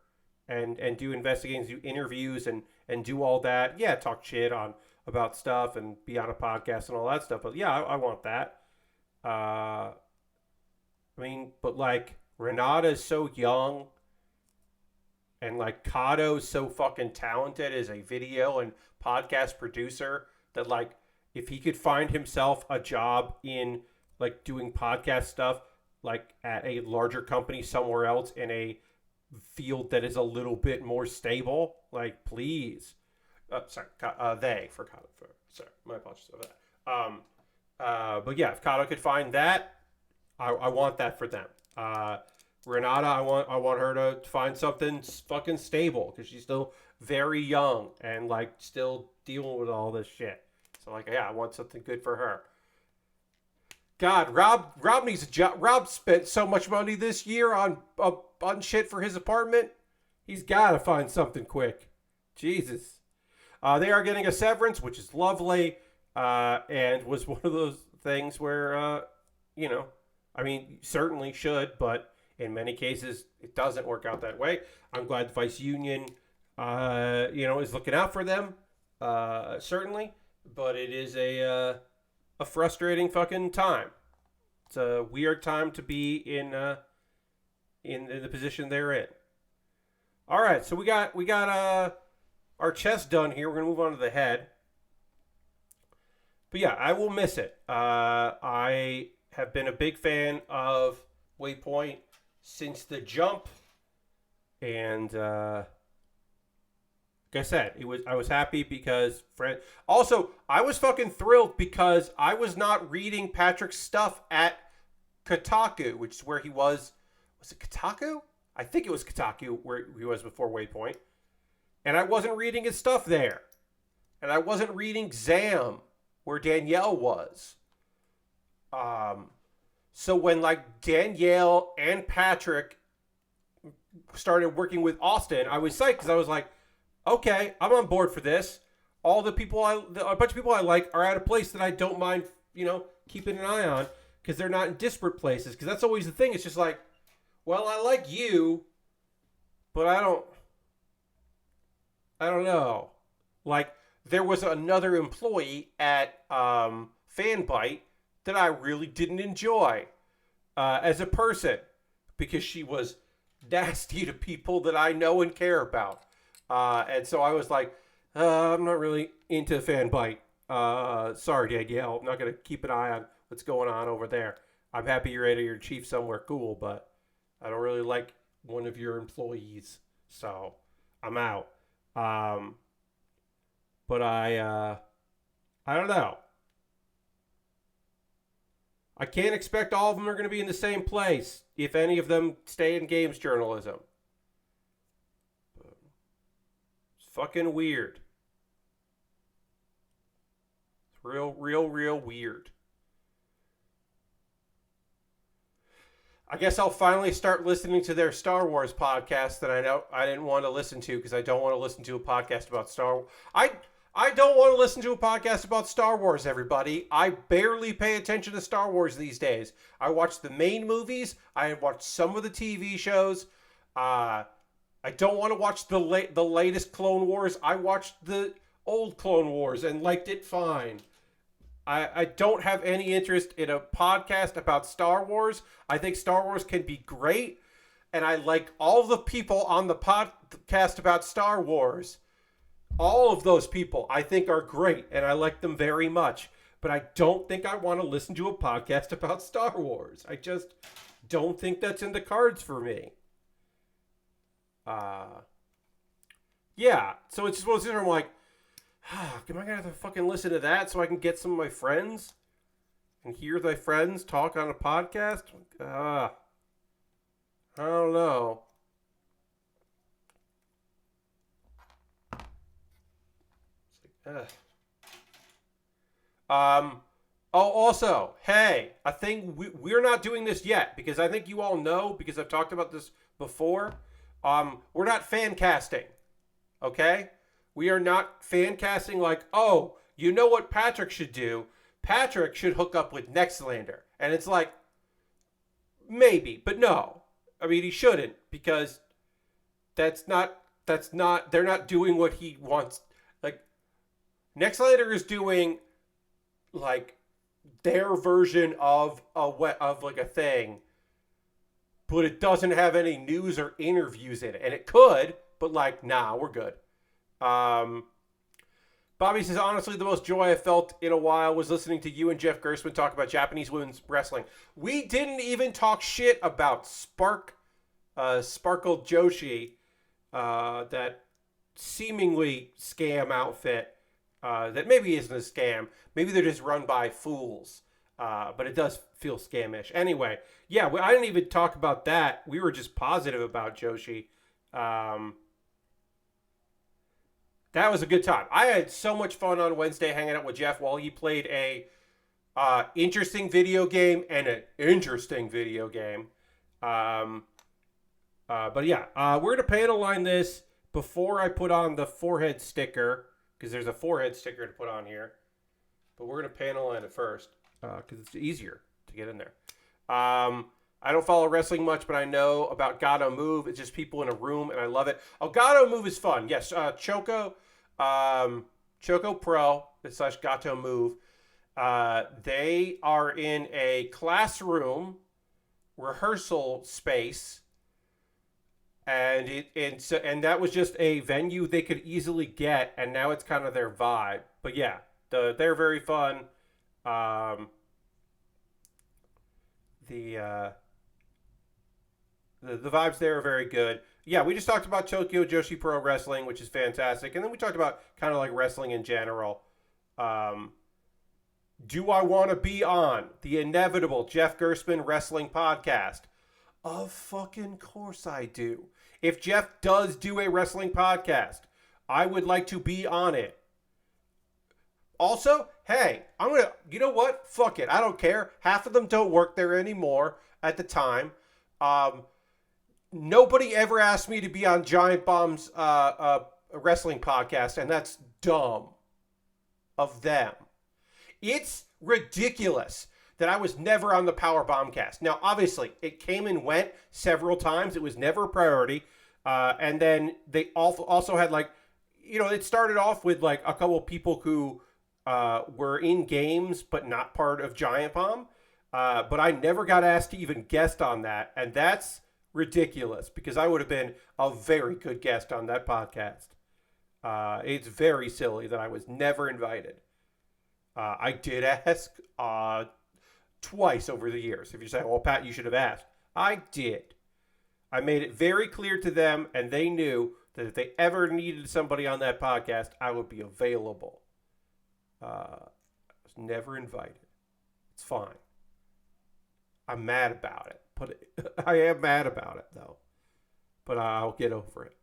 And do investigations, do interviews, and do all that. Yeah, talk shit about stuff and be on a podcast and all that stuff. But yeah, I want that. I mean, but like, Renata is so young. And like Kato's so fucking talented as a video and podcast producer that like if he could find himself a job in like doing podcast stuff like at a larger company somewhere else in a field that is a little bit more stable, like please. Sorry, my apologies for that. But yeah, if Kato could find that, I want that for them. Renata, I want her to find something fucking stable because she's still very young and like still dealing with all this shit. So like, yeah, I want something good for her. God, Rob needs a job. Rob spent so much money this year on shit for his apartment. He's got to find something quick. Jesus. They are getting a severance, which is lovely, and was one of those things where, I mean, certainly should, but in many cases, it doesn't work out that way. I'm glad the Vice Union, is looking out for them, certainly. But it is a frustrating fucking time. It's a weird time to be in the position they're in. All right, so we got our chest done here. We're gonna move on to the head. But yeah, I will miss it. I have been a big fan of Waypoint since the jump, and like I said, I was happy because also I was fucking thrilled because I was not reading Patrick's stuff at Kotaku, which is where he was. Was it Kotaku? I think it was Kotaku where he was before Waypoint. And I wasn't reading his stuff there. And I wasn't reading Zam where Danielle was. So when like Danielle and Patrick started working with Austin, I was psyched because I was like, okay, I'm on board for this. All the people a bunch of people I like are at a place that I don't mind, keeping an eye on because they're not in disparate places. Because that's always the thing. It's just like, well, I like you, but I don't know. Like, there was another employee at Fanbyte that I really didn't enjoy as a person because she was nasty to people that I know and care about. And so I was like, I'm not really into Fanbyte. Sorry, Danielle. I'm not going to keep an eye on what's going on over there. I'm happy you're editor-in-chief somewhere cool, but I don't really like one of your employees. So I'm out. But I don't know. I can't expect all of them are going to be in the same place if any of them stay in games journalism. It's fucking weird. It's real weird. I guess I'll finally start listening to their Star Wars podcast that I know I didn't want to listen to because I don't want to listen to a podcast about Star Wars. I don't want to listen to a podcast about Star Wars, everybody. I barely pay attention to Star Wars these days. I watch the main movies. I have watched some of the TV shows. I don't want to watch the latest Clone Wars. I watched the old Clone Wars and liked it fine. I don't have any interest in a podcast about Star Wars. I think Star Wars can be great. And I like all the people on the podcast about Star Wars. All of those people I think are great. And I like them very much. But I don't think I want to listen to a podcast about Star Wars. I just don't think that's in the cards for me. Yeah. So it's just one of those things where I'm like, am I going to have to fucking listen to that so I can get some of my friends and hear my friends talk on a podcast? I don't know. It's like, also, hey, I think we're not doing this yet because I think you all know because I've talked about this before. We're not fan casting. Okay? We are not fan casting like, oh, you know what Patrick should do? Patrick should hook up with Nextlander. And it's like, maybe, but no. I mean, he shouldn't because they're not doing what he wants. Like, Nextlander is doing, like, their version of like a thing, but it doesn't have any news or interviews in it. And it could, but like, nah, we're good. Bobby says, honestly, the most joy I felt in a while was listening to you and Jeff Gerstmann talk about Japanese women's wrestling. We didn't even talk shit about Sparkle Joshi, that seemingly scam outfit, that maybe isn't a scam. Maybe they're just run by fools. But it does feel scamish. Anyway, yeah, I didn't even talk about that. We were just positive about Joshi. That was a good time. I had so much fun on Wednesday hanging out with Jeff while he played a interesting video game and an interesting video game. But yeah, we're going to panel line this before I put on the forehead sticker, because there's a forehead sticker to put on here. But we're going to panel line it first, because it's easier to get in there. I don't follow wrestling much, but I know about Gato Move. It's just people in a room, and I love it. Oh, Gato Move is fun. Yes, Choco Pro / Gato Move. They are in a classroom rehearsal space, and that was just a venue they could easily get, and now it's kind of their vibe. But yeah, they're very fun. The vibes there are very good. Yeah, we just talked about Tokyo Joshi Pro Wrestling, which is fantastic. And then we talked about kind of like wrestling in general. Do I want to be on the inevitable Jeff Gerstmann Wrestling Podcast? Of fucking course I do. If Jeff does do a wrestling podcast, I would like to be on it. Also, hey, you know what? Fuck it. I don't care. Half of them don't work there anymore at the time. Nobody ever asked me to be on Giant Bomb's wrestling podcast, and that's dumb of them. It's ridiculous that I was never on the Power Bombcast. Now, obviously, it came and went several times. It was never a priority. And then they also had, like, you know, it started off with, like, a couple of people who were in games but not part of Giant Bomb. But I never got asked to even guest on that. And that's ridiculous because I would have been a very good guest on that podcast. It's very silly that I was never invited. I did ask twice over the years. If you say, well, Pat, you should have asked. I did. I made it very clear to them, and they knew that if they ever needed somebody on that podcast, I would be available. I was never invited. It's fine. I'm mad about it. I am mad about it, though. But I'll get over it.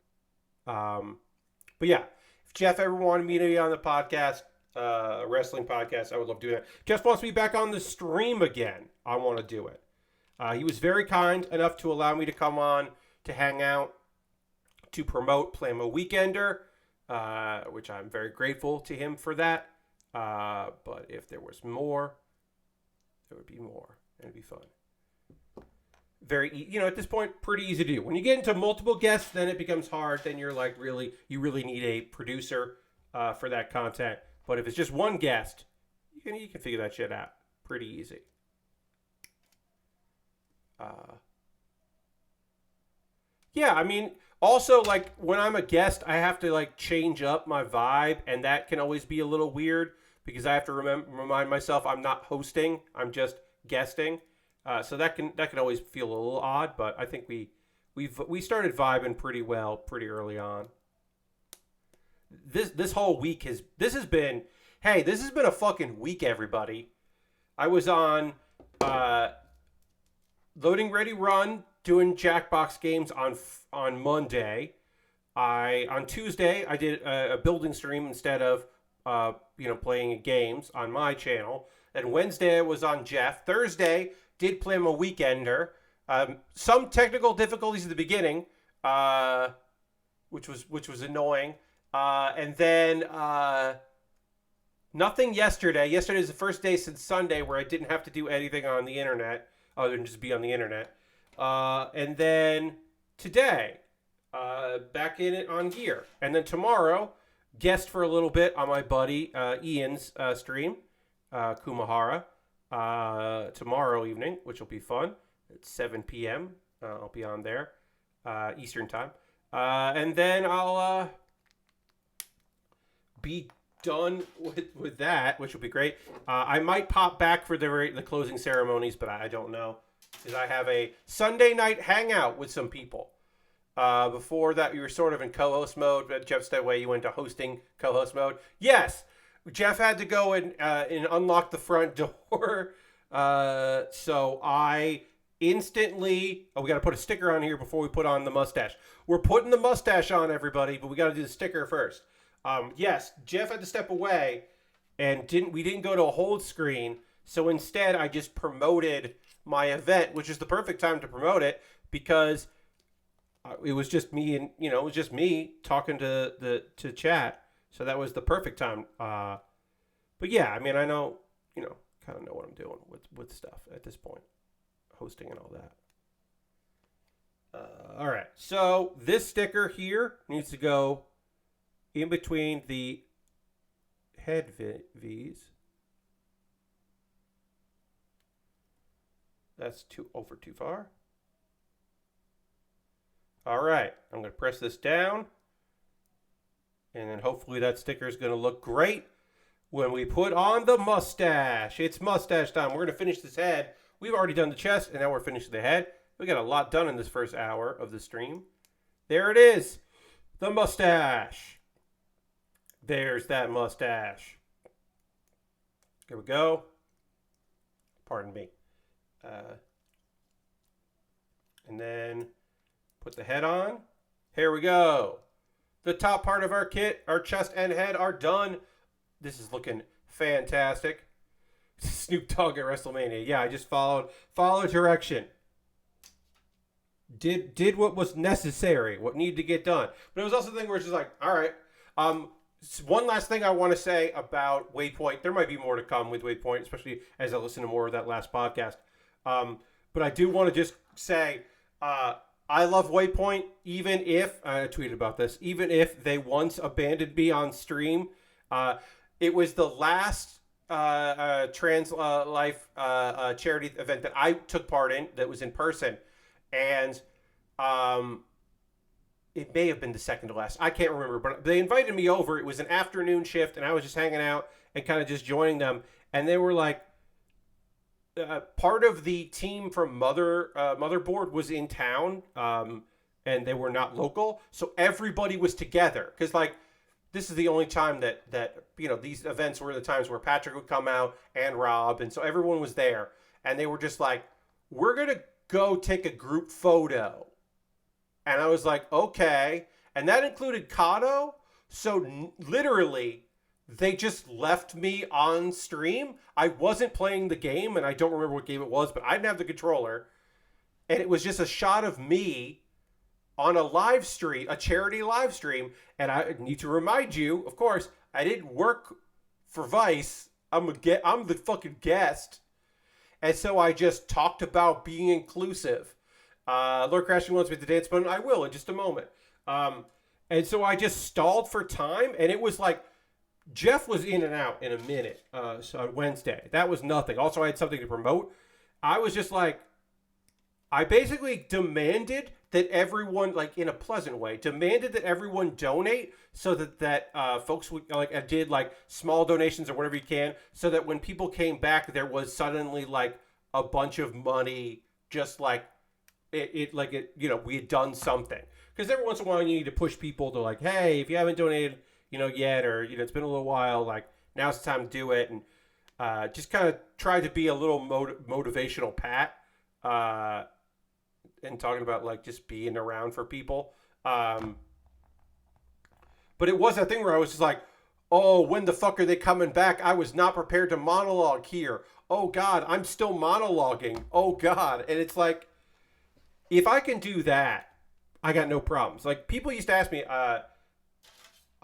But yeah, if Jeff ever wanted me to be on the podcast, a wrestling podcast, I would love doing that. Jeff wants me back on the stream again. I want to do it. He was very kind enough to allow me to come on to hang out, to promote Plasma Weekender, which I'm very grateful to him for that. But if there was more, there would be more. And it'd be fun. At this point, pretty easy to do. When you get into multiple guests, then it becomes hard. Then you're like, you really need a producer for that content. But if it's just one guest, you can figure that shit out pretty easy. Yeah, I mean, also, like, when I'm a guest, I have to, like, change up my vibe, and that can always be a little weird because I have to remind myself I'm not hosting, I'm just guesting. So that can always feel a little odd, but I think we started vibing pretty well pretty early on. This whole week has been a fucking week, everybody. I was on Loading Ready Run doing Jackbox games on Monday. On Tuesday I did a building stream instead of playing games on my channel. And Wednesday I was on Jeff. Thursday did play him a Weekender. Some technical difficulties at the beginning, which was annoying. And then nothing yesterday. Yesterday is the first day since Sunday where I didn't have to do anything on the internet other than just be on the internet. And then today, back in it on Gear. And then tomorrow, guest for a little bit on my buddy Ian's stream, Kumahara. Tomorrow evening, which will be fun. It's 7 p.m. I'll be on there, Eastern time. And then I'll be done with that, which will be great. I might pop back for the closing ceremonies, but I don't know. Because I have a Sunday night hangout with some people. Before that, you were sort of in co-host mode, but Jeff said, you went to hosting co-host mode. Yes! Jeff had to go and unlock the front door. So I instantly... we got to put a sticker on here before we put on the mustache. We're putting the mustache on, everybody, but we got to do the sticker first. Yes, Jeff had to step away, and we didn't go to a hold screen. So instead, I just promoted my event, which is the perfect time to promote it, because it was just me and, it was just me talking to chat. So that was the perfect time. But yeah, I mean, I know, kind of know what I'm doing with stuff at this point. Hosting and all that. All right. So this sticker here needs to go in between the head V's. That's too far. All right. I'm going to press this down. And then hopefully that sticker is going to look great when we put on the mustache. It's mustache time. We're going to finish this head. We've already done the chest, and now we're finishing the head. We got a lot done in this first hour of the stream. There it is. The mustache. There's that mustache. Here we go. Pardon me. And then put the head on. Here we go. The top part of our kit, our chest and head are done. This is looking fantastic. Snoop Dogg at WrestleMania. Yeah, I just followed direction. Did what was necessary, what needed to get done. But it was also the thing where it's just like, all right. One last thing I want to say about Waypoint. There might be more to come with Waypoint, especially as I listen to more of that last podcast. But I do want to just say, I love Waypoint, even if, I tweeted about this, even if they once abandoned me on stream. It was the last trans life charity event that I took part in that was in person. And it may have been the second to last. I can't remember, but they invited me over. It was an afternoon shift, and I was just hanging out and kind of just joining them. And they were like, part of the team from Motherboard was in town, and they were not local. So everybody was together. Because, like, this is the only time that you know, these events were the times where Patrick would come out and Rob. And so everyone was there. And they were just like, we're going to go take a group photo. And I was like, okay. And that included Kato. So literally, they just left me on stream. I wasn't playing the game, and I don't remember what game it was, but I didn't have the controller. And it was just a shot of me on a live stream, a charity live stream. And I need to remind you, of course, I didn't work for Vice. I'm the fucking guest. And so I just talked about being inclusive. Lord Crashing wants me to dance, but I will in just a moment. And so I just stalled for time, and it was like Jeff was in and out in a minute. So on Wednesday, that was nothing. Also, I had something to promote. I was just like, I basically demanded that everyone, like in a pleasant way, demanded that everyone donate so that folks would like did like small donations or whatever you can, so that when people came back, there was suddenly like a bunch of money, just like. You know, we had done something. Because every once in a while you need to push people to like, hey, if you haven't donated, you know, yet, or, you know, it's been a little while, like, now's the time to do it. And just kind of try to be a little motivational Pat and talking about, like, just being around for people. But it was that thing where I was just like, oh, when the fuck are they coming back? I was not prepared to monologue here. Oh, God, I'm still monologuing. Oh, God. And it's like, if I can do that, I got no problems. Like, people used to ask me, I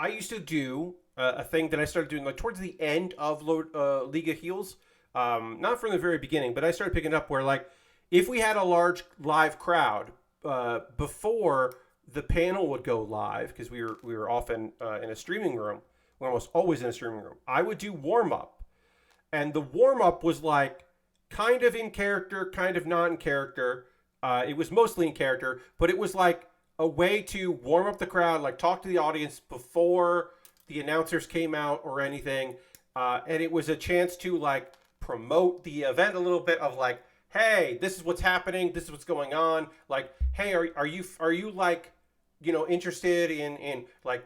used to do a thing that I started doing like towards the end of League of Heels. Not from the very beginning, but I started picking up where, like, if we had a large live crowd, before the panel would go live, because we were often in a streaming room, we're almost always in a streaming room, I would do warm-up. And the warm-up was like kind of in character, kind of not in character. It was mostly in character, but it was like a way to warm up the crowd, like talk to the audience before the announcers came out or anything. And it was a chance to like promote the event a little bit of like, hey, this is what's happening. This is what's going on. Like, hey, are you like, you know, interested in like,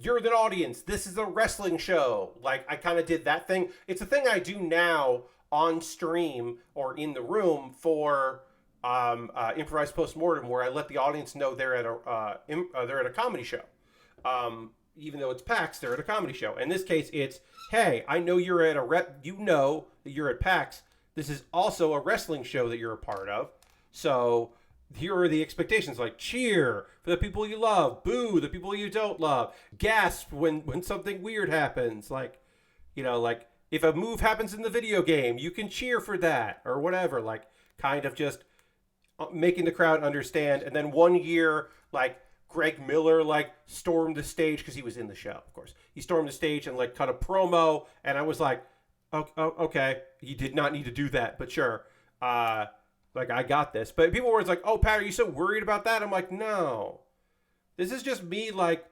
you're an audience. This is a wrestling show. Like, I kind of did that thing. It's a thing I do now on stream or in the room for improvised postmortem, where I let the audience know they're at a comedy show. Even though it's PAX, they're at a comedy show. In this case, it's, hey, I know you're at you know that you're at PAX. This is also a wrestling show that you're a part of. So here are the expectations, like cheer for the people you love, boo the people you don't love, gasp when something weird happens, like, you know, like if a move happens in the video game, you can cheer for that or whatever, like kind of just making the crowd understand. And then one year, like, Greg Miller, like, stormed the stage, because he was in the show, of course. He stormed the stage and, like, cut a promo, and I was like, oh, okay, he did not need to do that, but sure. Like, I got this. But people were like, oh, Pat, are you so worried about that? I'm like, no. This is just me, like,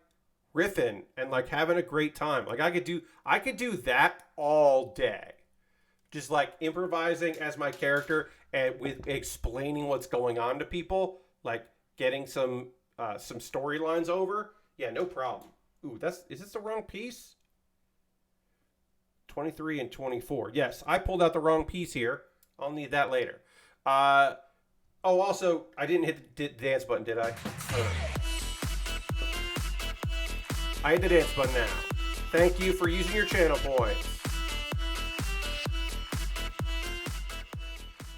riffing and, like, having a great time. Like, I could do that all day. Just like improvising as my character and with explaining what's going on to people, like getting some storylines over. Yeah, no problem. Ooh, is this the wrong piece? 23 and 24. Yes, I pulled out the wrong piece here. I'll need that later. Oh, also, I didn't hit the dance button, did I? I hit the dance button now. Thank you for using your channel points.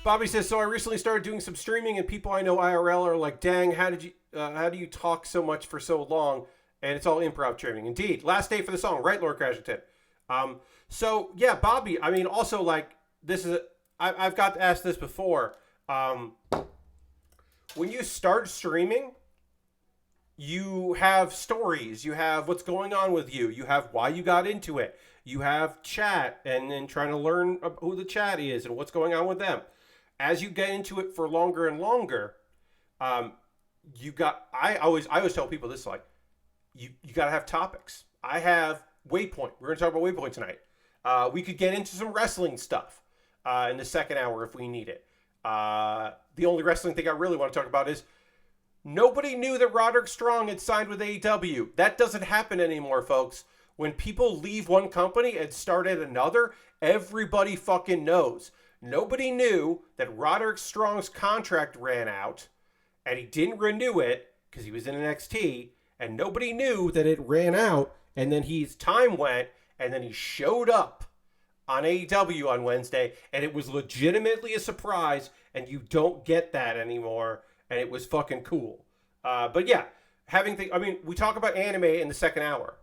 Bobby says, so I recently started doing some streaming, and people I know IRL are like, dang, how do you talk so much for so long? And it's all improv training. Indeed. Last day for the song, right, Lord Crashington? So, yeah, Bobby, I mean, also, like, I've got to ask this before. When you start streaming, you have stories. You have what's going on with you. You have why you got into it. You have chat and then trying to learn who the chat is and what's going on with them. As you get into it for longer and longer, I always tell people this, like, you got to have topics. I have Waypoint. We're going to talk about Waypoint tonight. We could get into some wrestling stuff in the second hour if we need it. The only wrestling thing I really want to talk about is nobody knew that Roderick Strong had signed with AEW. That doesn't happen anymore, folks. When people leave one company and start at another, everybody fucking knows. Nobody knew that Roderick Strong's contract ran out and he didn't renew it because he was in NXT, and nobody knew that it ran out and then his time went and then he showed up on AEW on Wednesday and it was legitimately a surprise, and you don't get that anymore, and it was fucking cool. But yeah, we talk about anime in the second hour.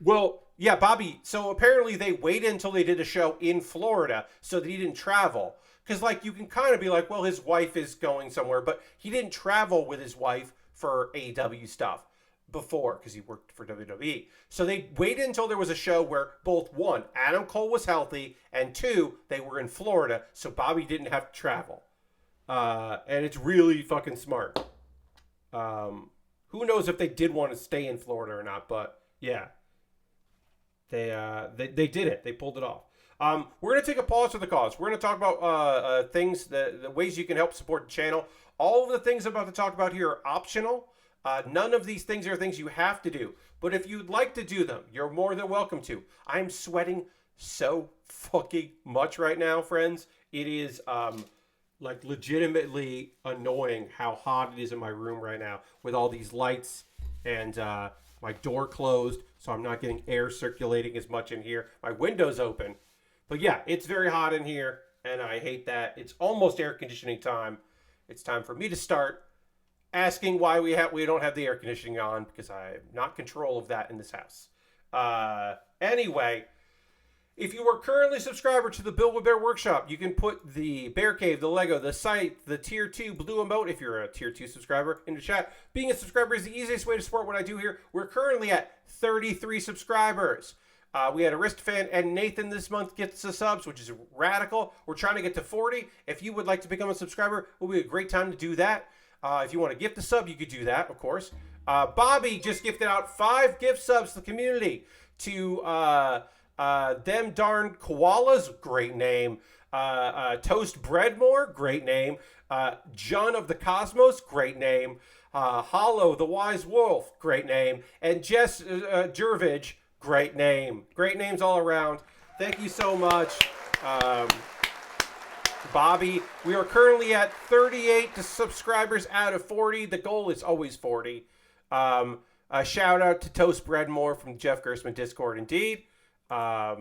Well, yeah, Bobby, so apparently they waited until they did a show in Florida so that he didn't travel. Because, like, you can kind of be like, well, his wife is going somewhere, but he didn't travel with his wife for AEW stuff before because he worked for WWE. So they waited until there was a show where both, one, Adam Cole was healthy, and two, they were in Florida, so Bobby didn't have to travel. And it's really fucking smart. Who knows if they did want to stay in Florida or not, but yeah. They did it. They pulled it off. We're going to take a pause for the cause. We're going to talk about things, the ways you can help support the channel. All of the things I'm about to talk about here are optional. None of these things are things you have to do. But if you'd like to do them, you're more than welcome to. I'm sweating so fucking much right now, friends. It is like legitimately annoying how hot it is in my room right now with all these lights and my door closed, so I'm not getting air circulating as much in here. My window's open. But yeah, it's very hot in here, and I hate that. It's almost air conditioning time. It's time for me to start asking why we don't have the air conditioning on, because I have not control of that in this house. Anyway, if you are currently a subscriber to the Build with Bear Workshop, you can put the Bear Cave, the Lego, the site, the Tier 2 blue emote, if you're a Tier 2 subscriber, into chat. Being a subscriber is the easiest way to support what I do here. We're currently at 33 subscribers. We had Aristophan and Nathan this month gets the subs, which is radical. We're trying to get to 40. If you would like to become a subscriber, it will be a great time to do that. If you want to gift a sub, you could do that, of course. Bobby just gifted out 5 gift subs to the community to Them Darn Koalas, great name. Toast Breadmore, great name. John of the Cosmos, great name. Hollow the Wise Wolf, great name. And Jess Jervage, great name. Great names all around. Thank you so much, Bobby. We are currently at 38 subscribers out of 40. The goal is always 40. A shout out to Toast Breadmore from Jeff Gersman Discord, indeed. I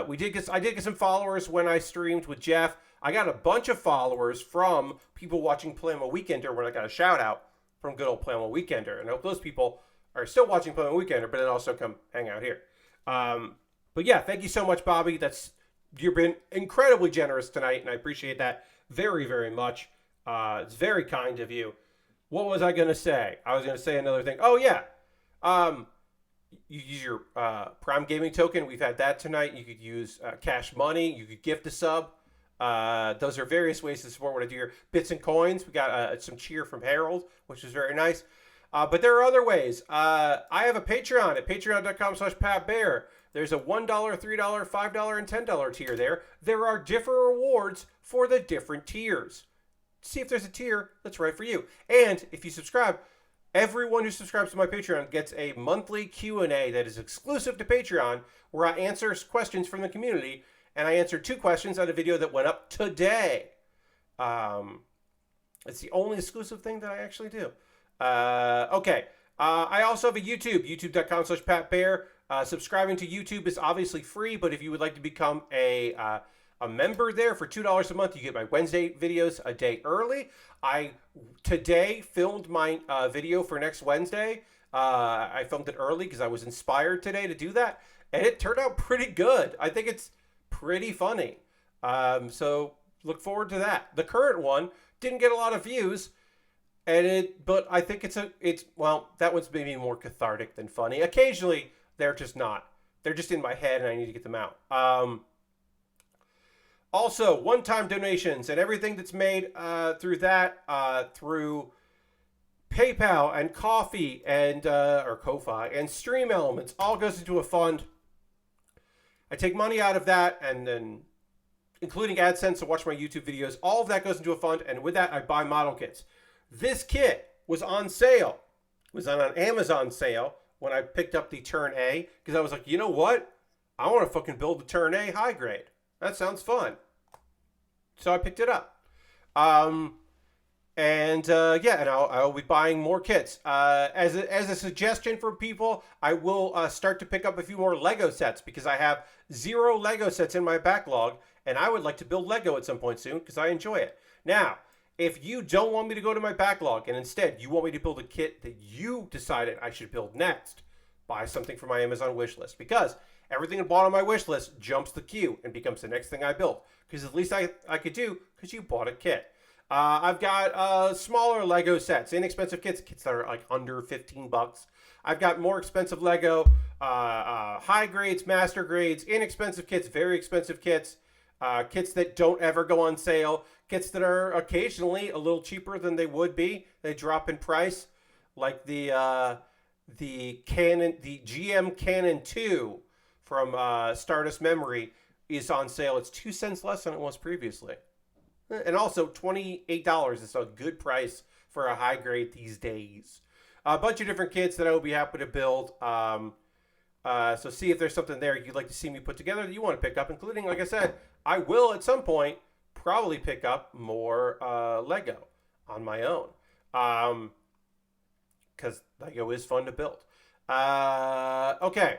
did get some followers when I streamed with Jeff. I got a bunch of followers from people watching Plasma Weekender when I got a shout out from good old Plasma Weekender. And I hope those people are still watching Plasma Weekender, but then also come hang out here. But yeah, thank you so much, Bobby. You've been incredibly generous tonight, and I appreciate that very, very much. It's very kind of you. What was I going to say? I was going to say another thing. Oh, yeah. You use your Prime Gaming token. We've had that tonight. You could use Cash Money. You could gift a sub. Those are various ways to support what I do here. Bits and coins. We got some cheer from Harold, which is very nice. But there are other ways. I have a Patreon at patreon.com/PatBear. There's a $1, $3, $5, and $10 tier there. There are different rewards for the different tiers. See if there's a tier that's right for you. And if you subscribe, everyone who subscribes to my Patreon gets a monthly Q&A that is exclusive to Patreon, where I answer questions from the community, and I answered 2 questions on a video that went up today. It's the only exclusive thing that I actually do. Okay. I also have a YouTube, youtube.com/PatBaer. Subscribing to YouTube is obviously free, but if you would like to become a member there for $2 a month, you get my Wednesday videos a day early. I today filmed my video for next Wednesday. I filmed it early because I was inspired today to do that, and it turned out pretty good. I think it's pretty funny. So look forward to that. The current one didn't get a lot of views, but I think well, that one's maybe more cathartic than funny. Occasionally they're just not. They're just in my head and I need to get them out. Also, one-time donations and everything that's made through that, through PayPal and Ko-fi or Ko-fi and Stream Elements, all goes into a fund. I take money out of that, and then including AdSense to watch my YouTube videos, all of that goes into a fund, and with that I buy model kits. This kit was on sale. It was on an Amazon sale when I picked up the Turn A, because I was like, you know what? I want to fucking build the Turn A high grade. That sounds fun. So I picked it up. And I'll be buying more kits. As a suggestion for people, I will start to pick up a few more Lego sets, because I have 0 Lego sets in my backlog, and I would like to build Lego at some point soon because I enjoy it. Now, if you don't want me to go to my backlog and instead you want me to build a kit that you decided I should build next, buy something from my Amazon wish list, because everything I bought on my wish list jumps the queue and becomes the next thing I build, because at least I could do because you bought a kit. I've got smaller Lego sets, inexpensive kits that are like under $15. I've got more expensive Lego, high grades, master grades, inexpensive kits, very expensive kits, kits that don't ever go on sale, kits that are occasionally a little cheaper than they would be. They drop in price, like the GM Cannon 2 from Stardust Memory is on sale. It's 2 cents less than it was previously. And also $28 is a good price for a high grade these days. A bunch of different kits that I will be happy to build. So see if there's something there you'd like to see me put together that you want to pick up, including, like I said, I will at some point probably pick up more Lego on my own. Because Lego is fun to build. Okay.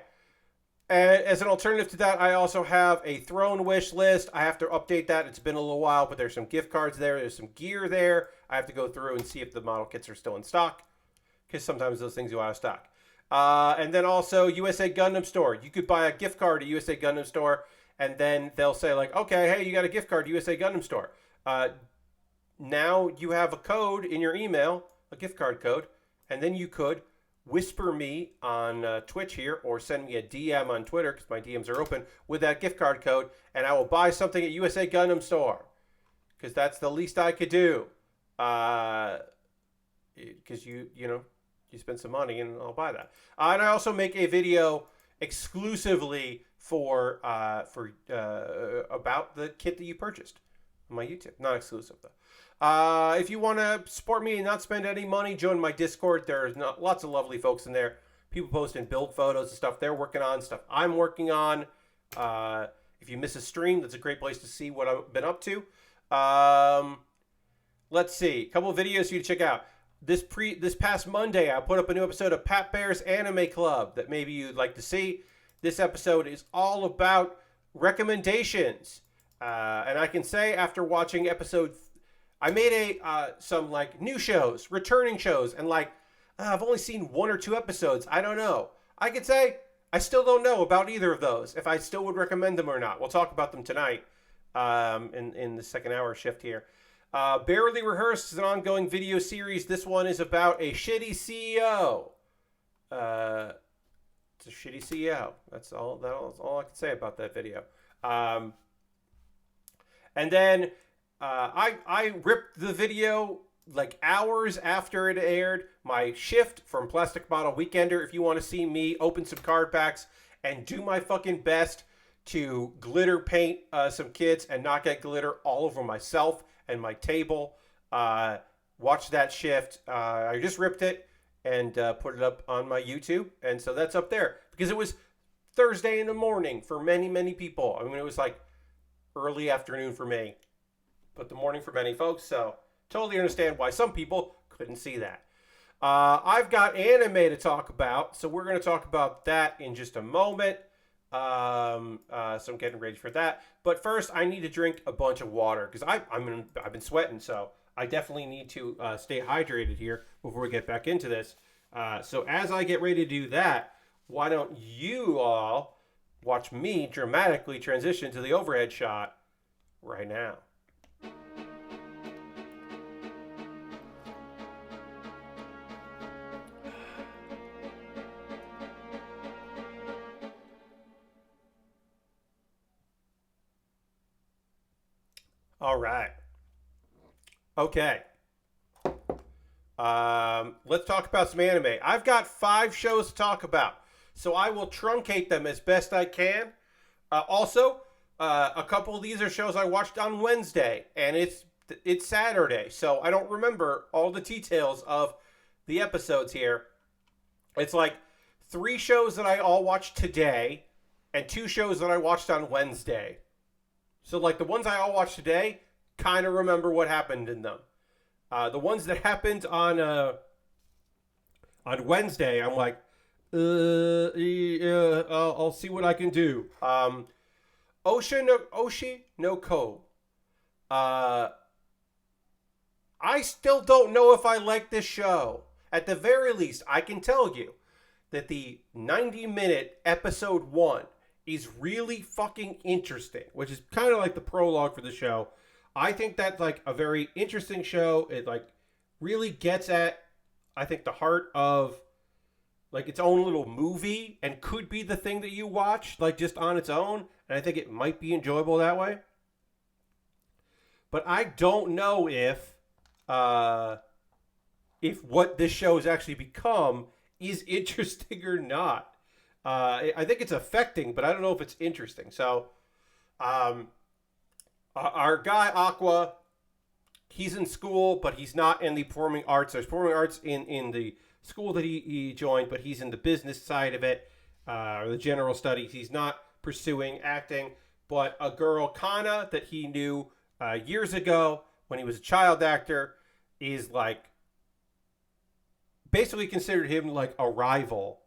And as an alternative to that, I also have a Throne wish list. I have to update that. It's been a little while, but there's some gift cards there. There's some gear there. I have to go through and see if the model kits are still in stock, because sometimes those things go out of stock. And then also USA Gundam Store. You could buy a gift card at USA Gundam Store, and then they'll say like, okay, hey, you got a gift card to USA Gundam Store. Now you have a code in your email, a gift card code, and then you could whisper me on Twitch here, or send me a DM on Twitter, because my DMs are open, with that gift card code, and I will buy something at USA Gundam Store, because that's the least I could do. Because you spend some money and I'll buy that. And I also make a video exclusively for about the kit that you purchased on my YouTube. Not exclusive though. If you want to support me and not spend any money, join my Discord. There's lots of lovely folks in there. People posting build photos and stuff they're working on, stuff I'm working on. If you miss a stream, that's a great place to see what I've been up to. Let's see. A couple of videos for you to check out. This past Monday, I put up a new episode of Pat Baer's Anime Club that maybe you'd like to see. This episode is all about recommendations. And I can say after watching episode... I made some like new shows, returning shows, and like I've only seen 1 or 2 episodes. I don't know. I could say I still don't know about either of those, if I still would recommend them or not. We'll talk about them tonight in the second hour shift here. Baerly Rehearsed is an ongoing video series. This one is about a shitty CEO. It's a shitty CEO. That's all I can say about that video. And then I ripped the video like hours after it aired. My shift from Plastic Bottle Weekender. If you want to see me open some card packs and do my fucking best to glitter paint some kits and not get glitter all over myself and my table, watch that shift. I just ripped it and put it up on my YouTube, and so that's up there because it was Thursday in the morning for many people. I mean, it was like early afternoon for me. but the morning for many folks. So totally understand why some people couldn't see that. I've got anime to talk about, so we're going to talk about that in just a moment. So I'm getting ready for that. But first, I need to drink a bunch of water because I've been sweating, so I definitely need to stay hydrated here before we get back into this. So as I get ready to do that, why don't you all watch me dramatically transition to the overhead shot right now. All right. Okay. Let's talk about some anime. I've got 5 shows to talk about, so I will truncate them as best I can. Also, a couple of these are shows I watched on Wednesday, and it's Saturday, so I don't remember all the details of the episodes here. It's like 3 shows that I all watched today, and 2 shows that I watched on Wednesday. So, like, the ones I all watched today, kind of remember what happened in them. The ones that happened on Wednesday, I'm like, I'll see what I can do. Oshi no Ko. I still don't know if I like this show. At the very least, I can tell you that the 90-minute episode 1 is really fucking interesting, which is kind of like the prologue for the show. I think that's like a very interesting show. It like really gets at, I think, the heart of like its own little movie and could be the thing that you watch like just on its own. And I think it might be enjoyable that way. But I don't know if what this show has actually become is interesting or not. I think it's affecting, but I don't know if it's interesting. So, our guy Aqua, he's in school, but he's not in the performing arts. There's performing arts in the school that he joined, but he's in the business side of it, or the general studies. He's not pursuing acting. But a girl, Kana, that he knew years ago when he was a child actor, is like basically considered him like a rival.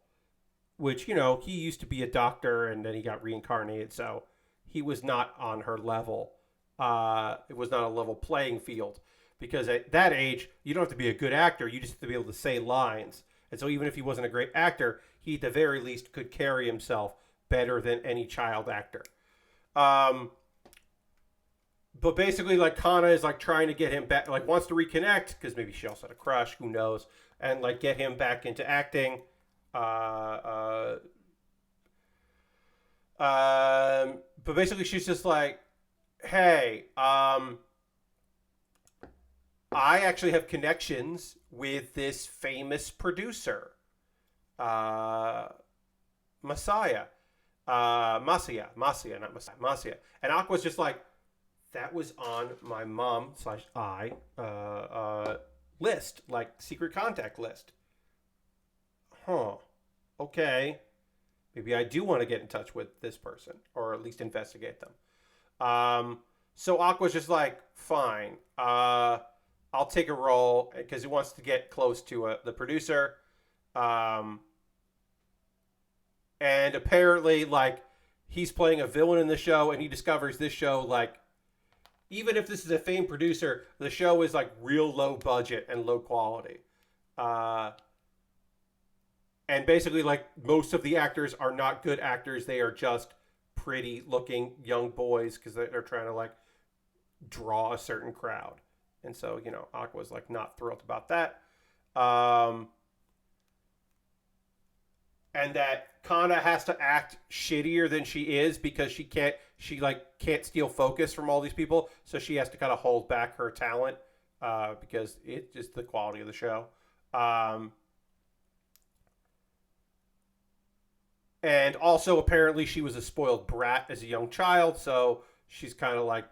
Which, you know, he used to be a doctor and then he got reincarnated, so he was not on her level. It was not a level playing field. Because at that age, you don't have to be a good actor, you just have to be able to say lines. And so even if he wasn't a great actor, he at the very least could carry himself better than any child actor. But basically, like, Kana is like trying to get him back, like wants to reconnect, because maybe she also had a crush, who knows, and like get him back into acting. But basically she's just like, hey, I actually have connections with this famous producer, Masaya, not Masaya. And Aqua's just like, that was on my mom/I list, like secret contact list. Huh. Okay. Maybe I do want to get in touch with this person, or at least investigate them. So Aqua's just like, fine. I'll take a role, because he wants to get close to the producer. And apparently, like, he's playing a villain in the show, and he discovers this show, like, even if this is a famed producer, the show is like real low budget and low quality. And basically, like, most of the actors are not good actors. They are just pretty looking young boys because they're trying to like draw a certain crowd. And so, you know, Aqua's like not thrilled about that. And that Kana has to act shittier than she is because she can't steal focus from all these people. So she has to kind of hold back her talent because it's just the quality of the show. And also, apparently, she was a spoiled brat as a young child, so she's kind of like,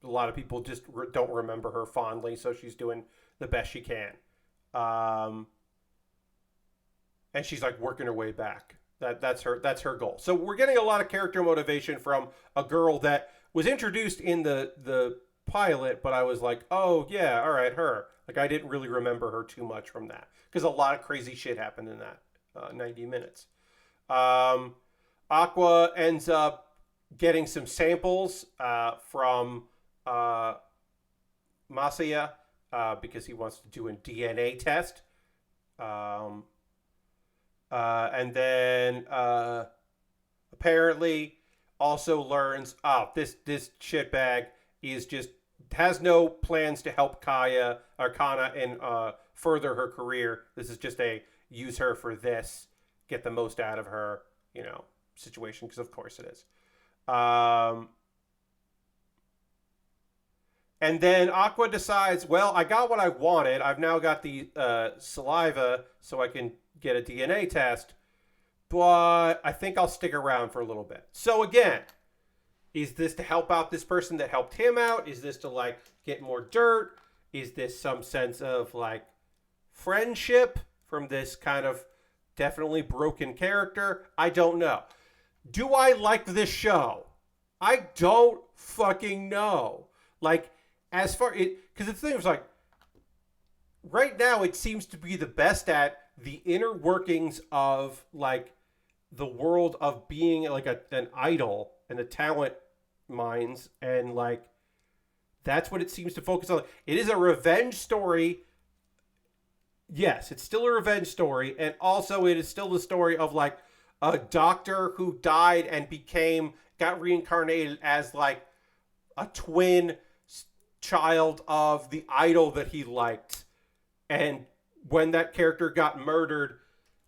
a lot of people just don't remember her fondly, so she's doing the best she can. And she's like working her way back. That's her goal. So we're getting a lot of character motivation from a girl that was introduced in the pilot, but I was like, oh yeah, all right, her. Like I didn't really remember her too much from that because a lot of crazy shit happened in that 90 minutes. Aqua ends up getting some samples from Masaya because he wants to do a DNA test. And then apparently also learns, this shitbag is just has no plans to help Kana and further her career. This is just a use her for this, get the most out of her, situation, because of course it is. And then Aqua decides, well, I got what I wanted. I've now got the saliva so I can get a DNA test, but I think I'll stick around for a little bit. So again, is this to help out this person that helped him out? Is this to like get more dirt? Is this some sense of like friendship from this kind of definitely broken character? I don't know. Do I like this show? I don't fucking know. Like, as far because the thing was like, right now it seems to be the best at the inner workings of like the world of being like an idol and the talent minds, and like that's what it seems to focus on. It is a revenge story. Yes, it's still a revenge story, and also it is still the story of like a doctor who died and got reincarnated as like a twin child of the idol that he liked. And when that character got murdered,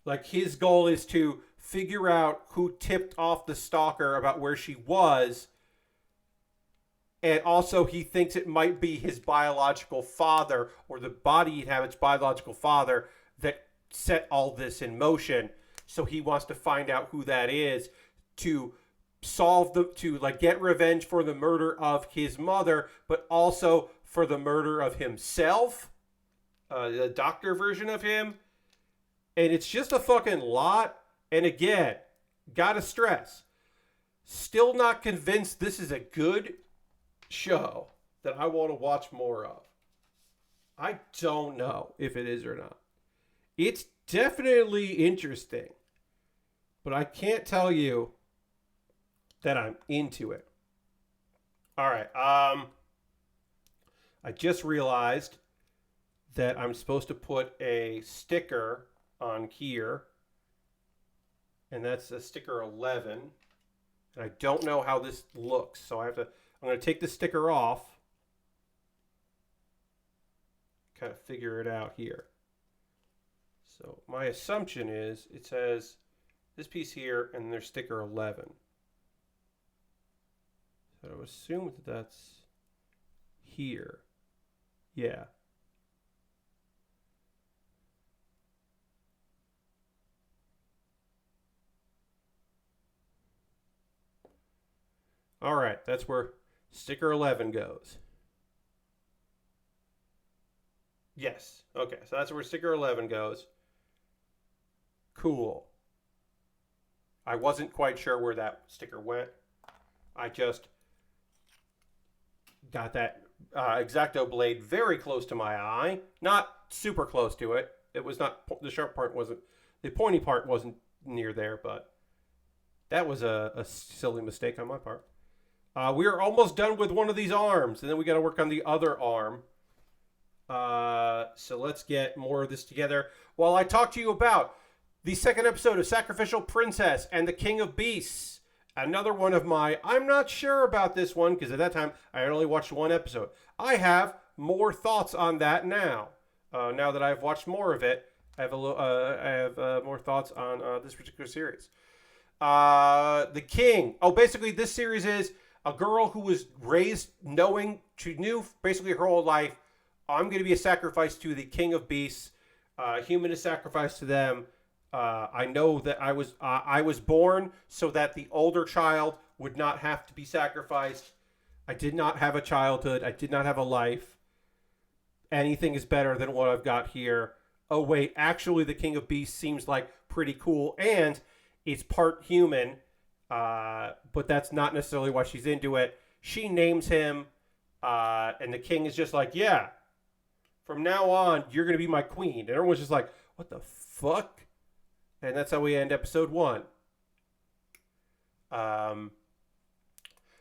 like his goal is to figure out who tipped off the stalker about where she was. And also he thinks it might be his biological father, or the body inhabits biological father, that set all this in motion. So he wants to find out who that is to get revenge for the murder of his mother, but also for the murder of himself, the doctor version of him. And it's just a fucking lot. And again, gotta stress, still not convinced this is a good show that I want to watch more of. I don't know if it is or not. It's definitely interesting, but I can't tell you that I'm into it. All right. I just realized that I'm supposed to put a sticker on here, and that's a sticker 11. And I don't know how this looks, so I'm going to take the sticker off, kind of figure it out here. So my assumption is it says this piece here, and there's sticker 11. So I would assume that that's here. Yeah. All right, that's where sticker 11 goes. Yes. Okay, so that's where sticker 11 goes. Cool. I wasn't quite sure where that sticker went. I just got that X-Acto blade very close to my eye. Not super close to it. It was not, the sharp part wasn't, the pointy part wasn't near there, but that was a silly mistake on my part. We are almost done with one of these arms, and then we got to work on the other arm. So let's get more of this together while I talk to you about the second episode of Sacrificial Princess and the King of Beasts. Another one of my, I'm not sure about this one, because at that time I had only watched one episode. I have more thoughts on that now. Now that I've watched more of it, I have more thoughts on this particular series. The King. Oh, basically this series is a girl who was raised she knew basically her whole life, I'm going to be a sacrifice to the King of Beasts. Human is sacrificed to them. I know that I was born so that the older child would not have to be sacrificed. I did not have a childhood. I did not have a life. Anything is better than what I've got here. Oh, wait, actually the King of Beasts seems like pretty cool, and it's part human. But that's not necessarily why she's into it. She names him And the king is just like, yeah, from now on, you're going to be my queen. And everyone's just like, what the fuck? And that's how we end episode 1.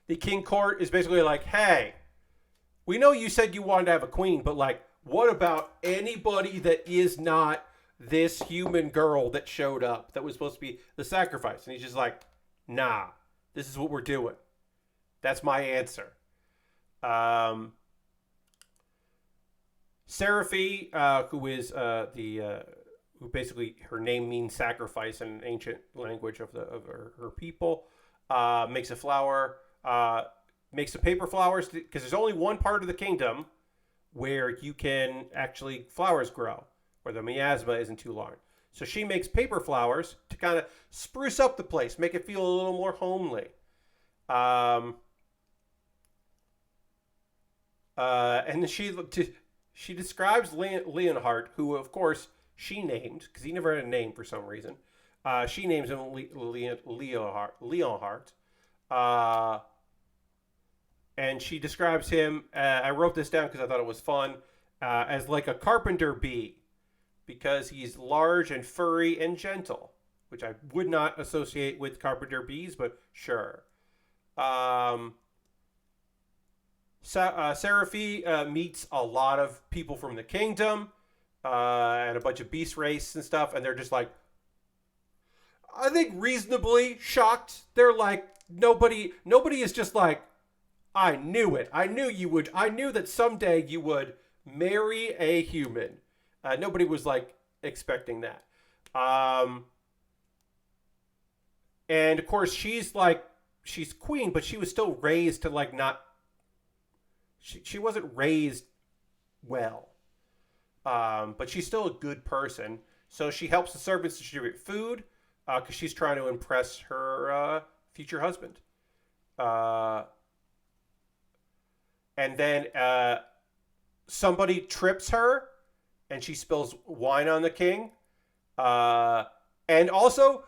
The king court is basically like, hey, we know you said you wanted to have a queen, but like, what about anybody that is not this human girl that showed up that was supposed to be the sacrifice? And he's just like, nah, this is what we're doing. That's my answer. Seraphi, who is who basically her name means sacrifice in an ancient language of her people, makes a flower, makes some paper flowers because there's only one part of the kingdom where you can actually flowers grow, where the miasma isn't too long. So she makes paper flowers to kind of spruce up the place, make it feel a little more homely. And she describes Leonhardt, who of course she named because he never had a name for some reason. She names him Leonhardt. And she describes him. I wrote this down because I thought it was fun, as like a carpenter bee, because he's large and furry and gentle, which I would not associate with carpenter bees, but sure. Seraphi meets a lot of people from the kingdom and a bunch of beast race and stuff, and they're just like, I think reasonably shocked. They're like, nobody is just like, I knew it. I knew you would. I knew that someday you would marry a human. Nobody was like expecting that. And of course she's queen, but she was still raised to like not. She wasn't raised well, but she's still a good person. So she helps the servants distribute food because she's trying to impress her future husband. And then somebody trips her, and she spills wine on the king. And also,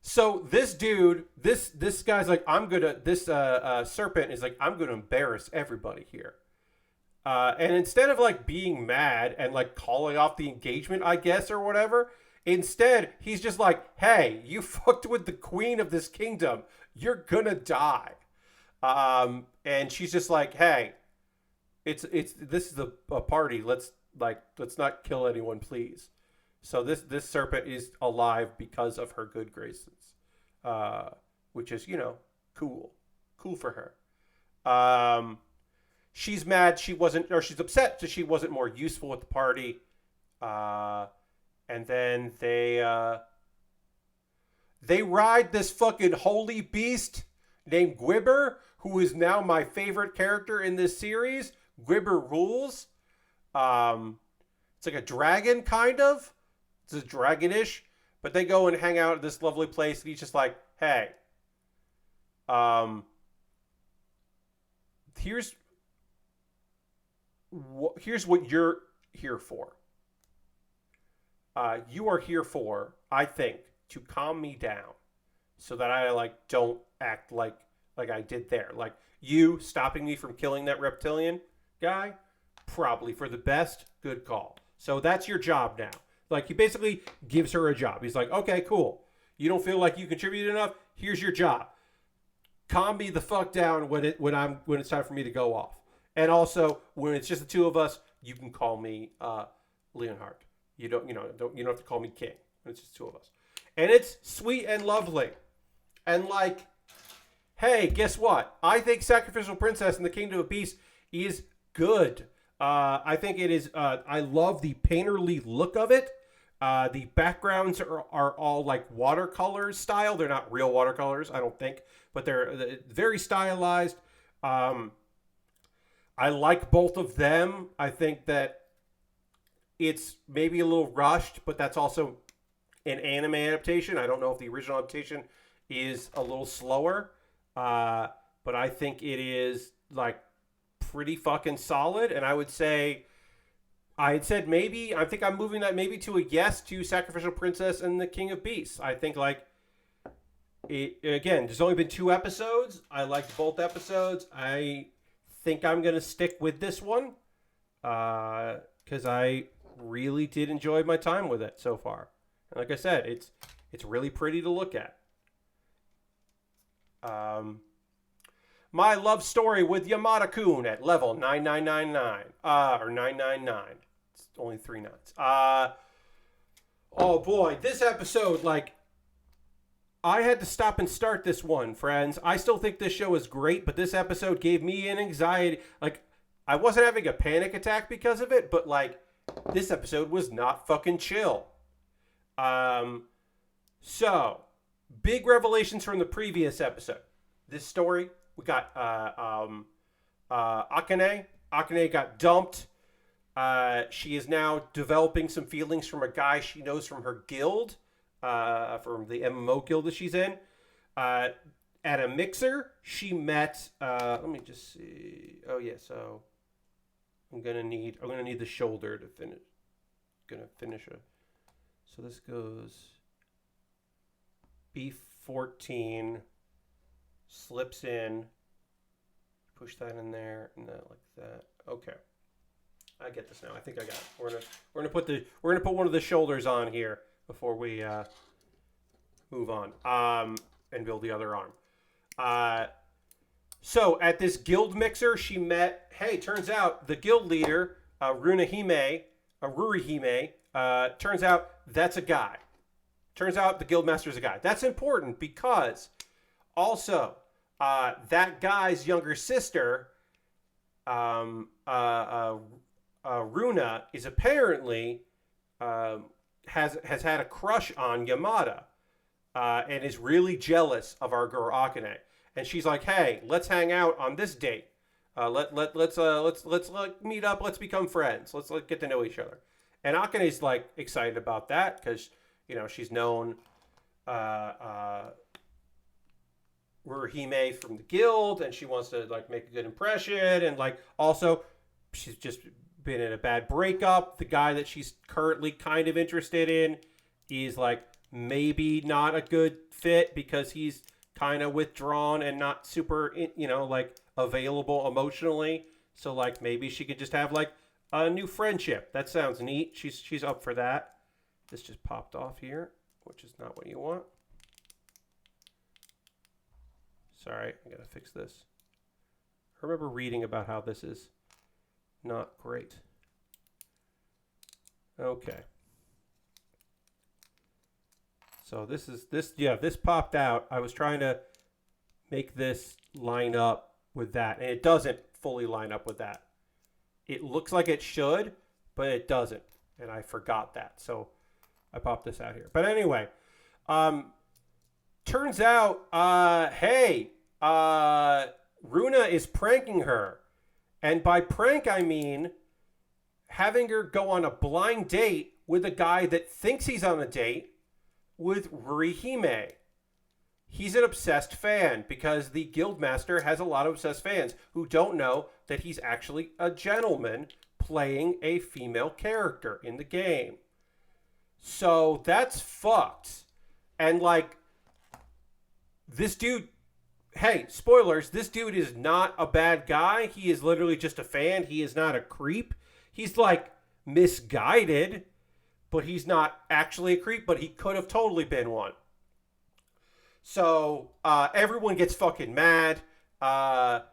so this dude, this guy's like, this serpent is like, I'm gonna embarrass everybody here. And instead of like being mad and like calling off the engagement, I guess, or whatever, instead he's just like, hey, you fucked with the queen of this kingdom, you're gonna die. And she's just like, hey, this is a party. Let's not kill anyone, please. So this serpent is alive because of her good graces, which is, cool for her. She's mad she's upset that she wasn't more useful at the party. And then they ride this fucking holy beast named Gwibber, who is now my favorite character in this series. Gwibber rules. It's like a dragon, kind of. It's a dragonish. But they go and hang out at this lovely place, and he's just like, hey, here's what you're here for. You are here for, I think, to calm me down so that I don't act like I did there. Like, you stopping me from killing that reptilian guy, probably for the best. Good call. So that's your job now. Like, he basically gives her a job. He's like, okay, cool. You don't feel like you contributed enough? Here's your job. Calm me the fuck down when it's time for me to go off. And also, when it's just the two of us, you can call me Leonhardt. You don't have to call me King when it's just the two of us. And it's sweet and lovely. And like, hey, guess what? I think Sacrificial Princess in the Kingdom of Beasts is good. I think it is. I love the painterly look of it. The backgrounds are all like watercolors style. They're not real watercolors, I don't think, but they're very stylized. I like both of them. I think that it's maybe a little rushed, but that's also an anime adaptation. I don't know if the original adaptation is a little slower, but I think it is like pretty fucking solid. And I would say, I had said maybe, I think I'm moving that maybe to a yes to Sacrificial Princess and the King of Beasts. I think again, there's only been 2 episodes. I liked both episodes. I think I'm going to stick with this one because I really did enjoy my time with it so far. And like I said, it's really pretty to look at. My love story with Yamada-kun at level 9999. Or 999. It's only 3 nines. Oh boy, this episode, like, I had to stop and start this one, friends. I still think this show is great, but this episode gave me an anxiety. Like, I wasn't having a panic attack because of it, but, like, this episode was not fucking chill. So, big revelations from the previous episode. This story, we got Akane. Akane got dumped. She is now developing some feelings from a guy she knows from her guild, from the MMO guild that she's in. At a mixer, she met. Let me just see. Oh yeah, so I'm gonna need the shoulder to finish. So this goes B14, slips in, push that in there, and that like that. Okay, I get this now. I think I got it. We're gonna put one of the shoulders on here before we move on and build the other arm. So at this guild mixer, she met. Hey, turns out the guild leader, Rurihime. Turns out that's a guy. Turns out the guildmaster is a guy. That's important because also that guy's younger sister, Runa, is apparently has had a crush on Yamada and is really jealous of our girl Akane. And she's like, "Hey, let's hang out on this date. Let's meet up. Let's become friends. Let's get to know each other." And Akane's like excited about that because, you know, she's known Rurihime from the guild, and she wants to like make a good impression, and like also she's just been in a bad breakup. The guy that she's currently kind of interested in is like maybe not a good fit because he's kind of withdrawn and not super, you know, like available emotionally. So like maybe she could just have like a new friendship. That sounds neat. She's up for that. This just popped off here, which is not what you want. Sorry, I gotta fix this. I remember reading about how this is not great. Okay. So this popped out. I was trying to make this line up with that, and it doesn't fully line up with that. It looks like it should, but it doesn't, and I forgot that. So I popped this out here. But anyway, turns out, hey, Runa is pranking her. And by prank, I mean having her go on a blind date with a guy that thinks he's on a date with Rurihime. He's an obsessed fan because the guildmaster has a lot of obsessed fans who don't know that he's actually a gentleman playing a female character in the game. So that's fucked. And like, this dude, hey, spoilers, this dude is not a bad guy. He is literally just a fan. He is not a creep. He's like misguided, but he's not actually a creep, but he could have totally been one. So everyone gets fucking mad. Ita,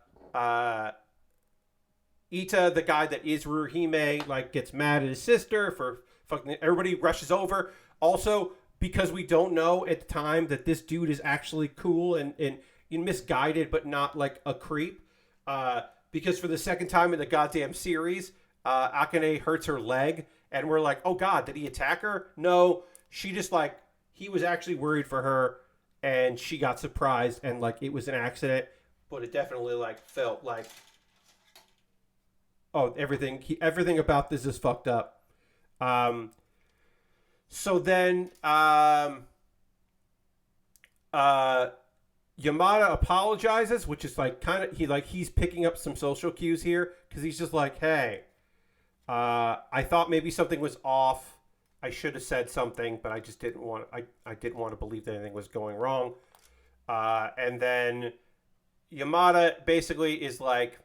the guy that is Rurihime, like gets mad at his sister for fucking. Everybody rushes over. Also, because we don't know at the time that this dude is actually cool and misguided, but not like a creep. Because for the second time in the goddamn series, Akane hurts her leg, and we're like, oh god, did he attack her? No, she just like he was actually worried for her. And she got surprised, and like it was an accident, but it definitely like felt like, oh, everything about this is fucked up. So then Yamada apologizes, which is like kind of he's picking up some social cues here because he's just like, hey, I thought maybe something was off. I should have said something, but I just didn't want. I didn't want to believe that anything was going wrong. And then Yamada basically is like,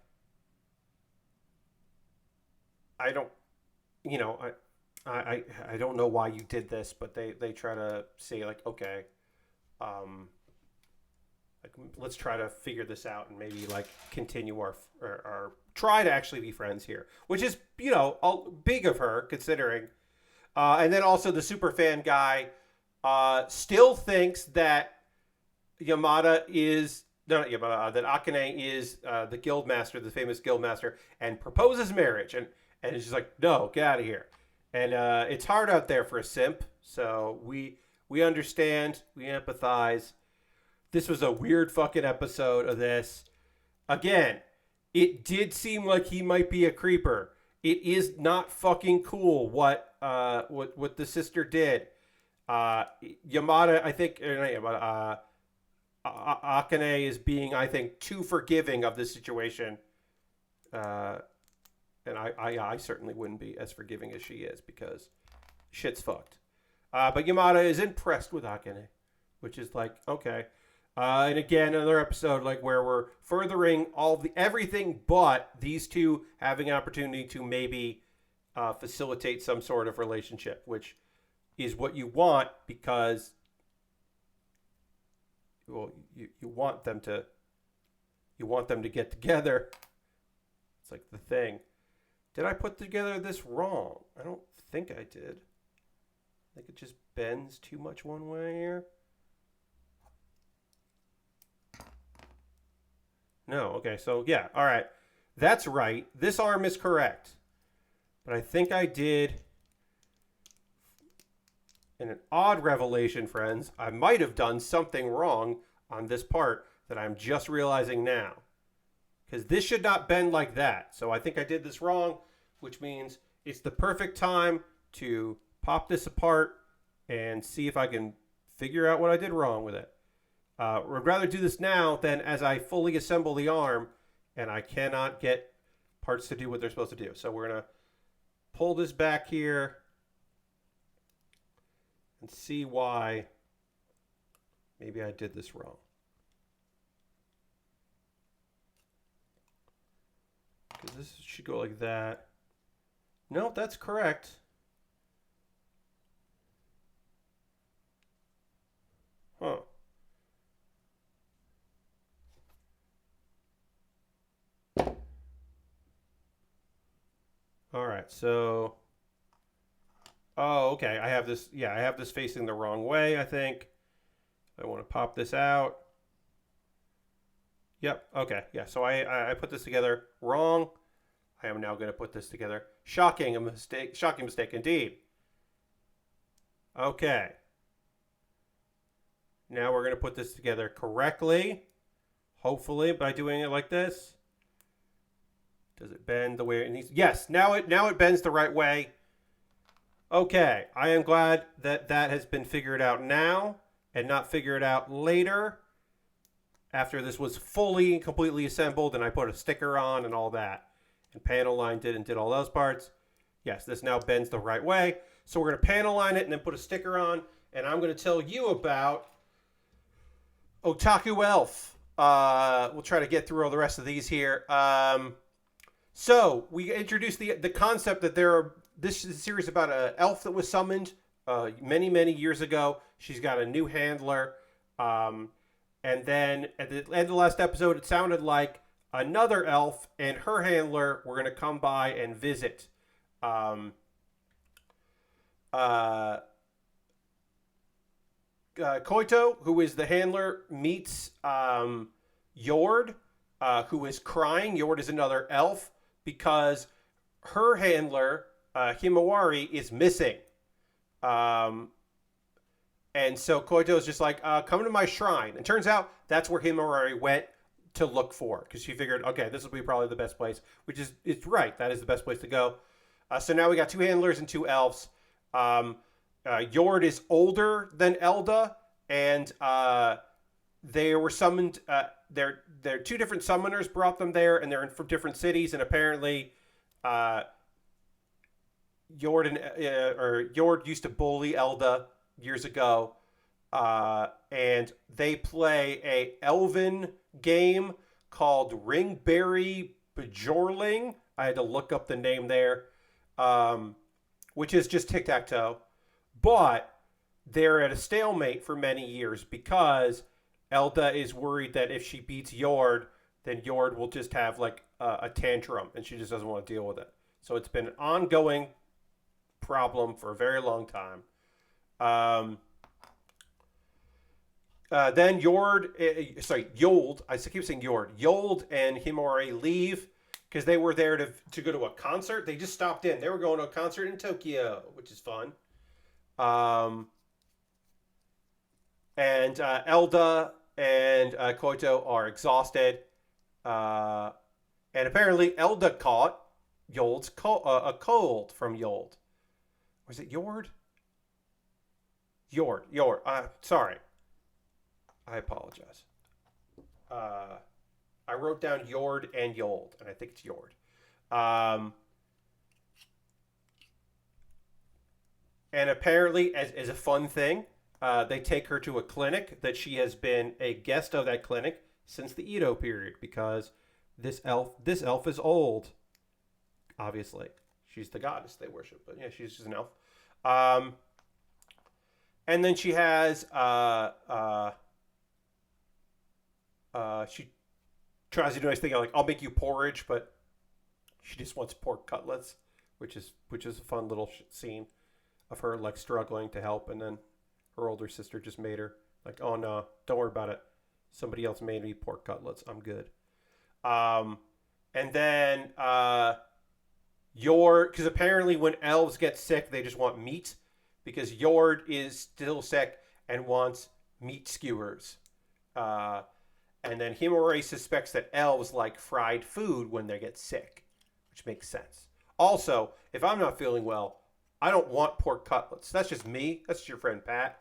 I don't, you know, I don't know why you did this, but they try to say like, okay, um, like let's try to figure this out and maybe like continue our try to actually be friends here, which is all big of her considering. And then also the super fan guy still thinks that Yamada is no, not Yamada, that Akane is the guild master, the famous guild master, and proposes marriage, and it's just like, no, get out of here. And it's hard out there for a simp, so we understand, we empathize. This was a weird fucking episode of this. Again, it did seem like he might be a creeper. It is not fucking cool what the sister did. Yamada, I think, Akane is being, I think, too forgiving of this situation. And I certainly wouldn't be as forgiving as she is because shit's fucked. But Yamada is impressed with Akane, which is like, okay. And again, another episode like where we're furthering everything but these two having an opportunity to maybe facilitate some sort of relationship, which is what you want because, well, you want them to get together. It's like the thing. Did I put together this wrong? I don't think I did. I think it just bends too much one way here. No, okay, so yeah, all right. That's right. This arm is correct. But I think I did, in an odd revelation, friends, I might have done something wrong on this part that I'm just realizing now. Because this should not bend like that. So I think I did this wrong, which means it's the perfect time to pop this apart and see if I can figure out what I did wrong with it. I'd rather do this now than as I fully assemble the arm and I cannot get parts to do what they're supposed to do. So we're going to pull this back here and see why maybe I did this wrong. Because this should go like that. No, that's correct. Huh. All right, so, oh, okay, I have this, yeah, I have this facing the wrong way, I think. I want to pop this out. Yep, okay, yeah, so I put this together wrong. I am now going to put this together. Shocking mistake indeed. Okay. Now we're going to put this together correctly, hopefully, by doing it like this. Does it bend the way it needs? Yes, now it bends the right way. Okay, I am glad that has been figured out now and not figured out later after this was fully and completely assembled and I put a sticker on and all that. And panel line did all those parts. Yes, this now bends the right way. So we're going to panel line it and then put a sticker on. And I'm going to tell you about Otaku Elf. We'll try to get through all the rest of these here. So we introduced the concept that this is a series about an elf that was summoned many, many years ago. She's got a new handler. And then at the end of the last episode, it sounded like another elf and her handler were going to come by and visit. Koito, who is the handler, meets Yord, who is crying. Yord is another elf because her handler, Himawari, is missing. And so Koito is just like, come to my shrine. And turns out that's where Himawari went to look for, because she figured, okay, this will be probably the best place, which is, it's right. That is the best place to go. So now we got two handlers and two elves. Yord is older than Elda, and they were summoned. They're two different summoners brought them there, and they're from different cities. And apparently, Yord used to bully Elda years ago, and they play a elven game called Ringberry Bajorling. I had to look up the name there. which is just tic-tac-toe. But they're at a stalemate for many years because Elda is worried that if she beats Yord, then Yord will just have like a tantrum, and she just doesn't want to deal with it. So it's been an ongoing problem for a very long time. Then Yold, I keep saying Yord. Yold and Himori leave because they were there to go to a concert. They just stopped in. They were going to a concert in Tokyo, which is fun. And Elda and Koito are exhausted. And apparently Elda caught Yold's a cold from Yold. Was it Yord? Yord. Sorry. I apologize. I wrote down Yord and Yold, and I think it's Yord. And apparently, as a fun thing, they take her to a clinic that she has been a guest of that clinic since the Edo period because this elf is old. Obviously, she's the goddess they worship, but yeah, she's just an elf. And then she has she tries to do a nice thing like, I'll make you porridge, but she just wants pork cutlets, which is a fun little scene of her like struggling to help, and then her older sister just made her like, oh no, don't worry about it. Somebody else made me pork cutlets. I'm good. And then because apparently when elves get sick, they just want meat because Yord is still sick and wants meat skewers. And then Himori suspects that elves like fried food when they get sick, which makes sense. Also, if I'm not feeling well, I don't want pork cutlets. That's just me. That's your friend Pat.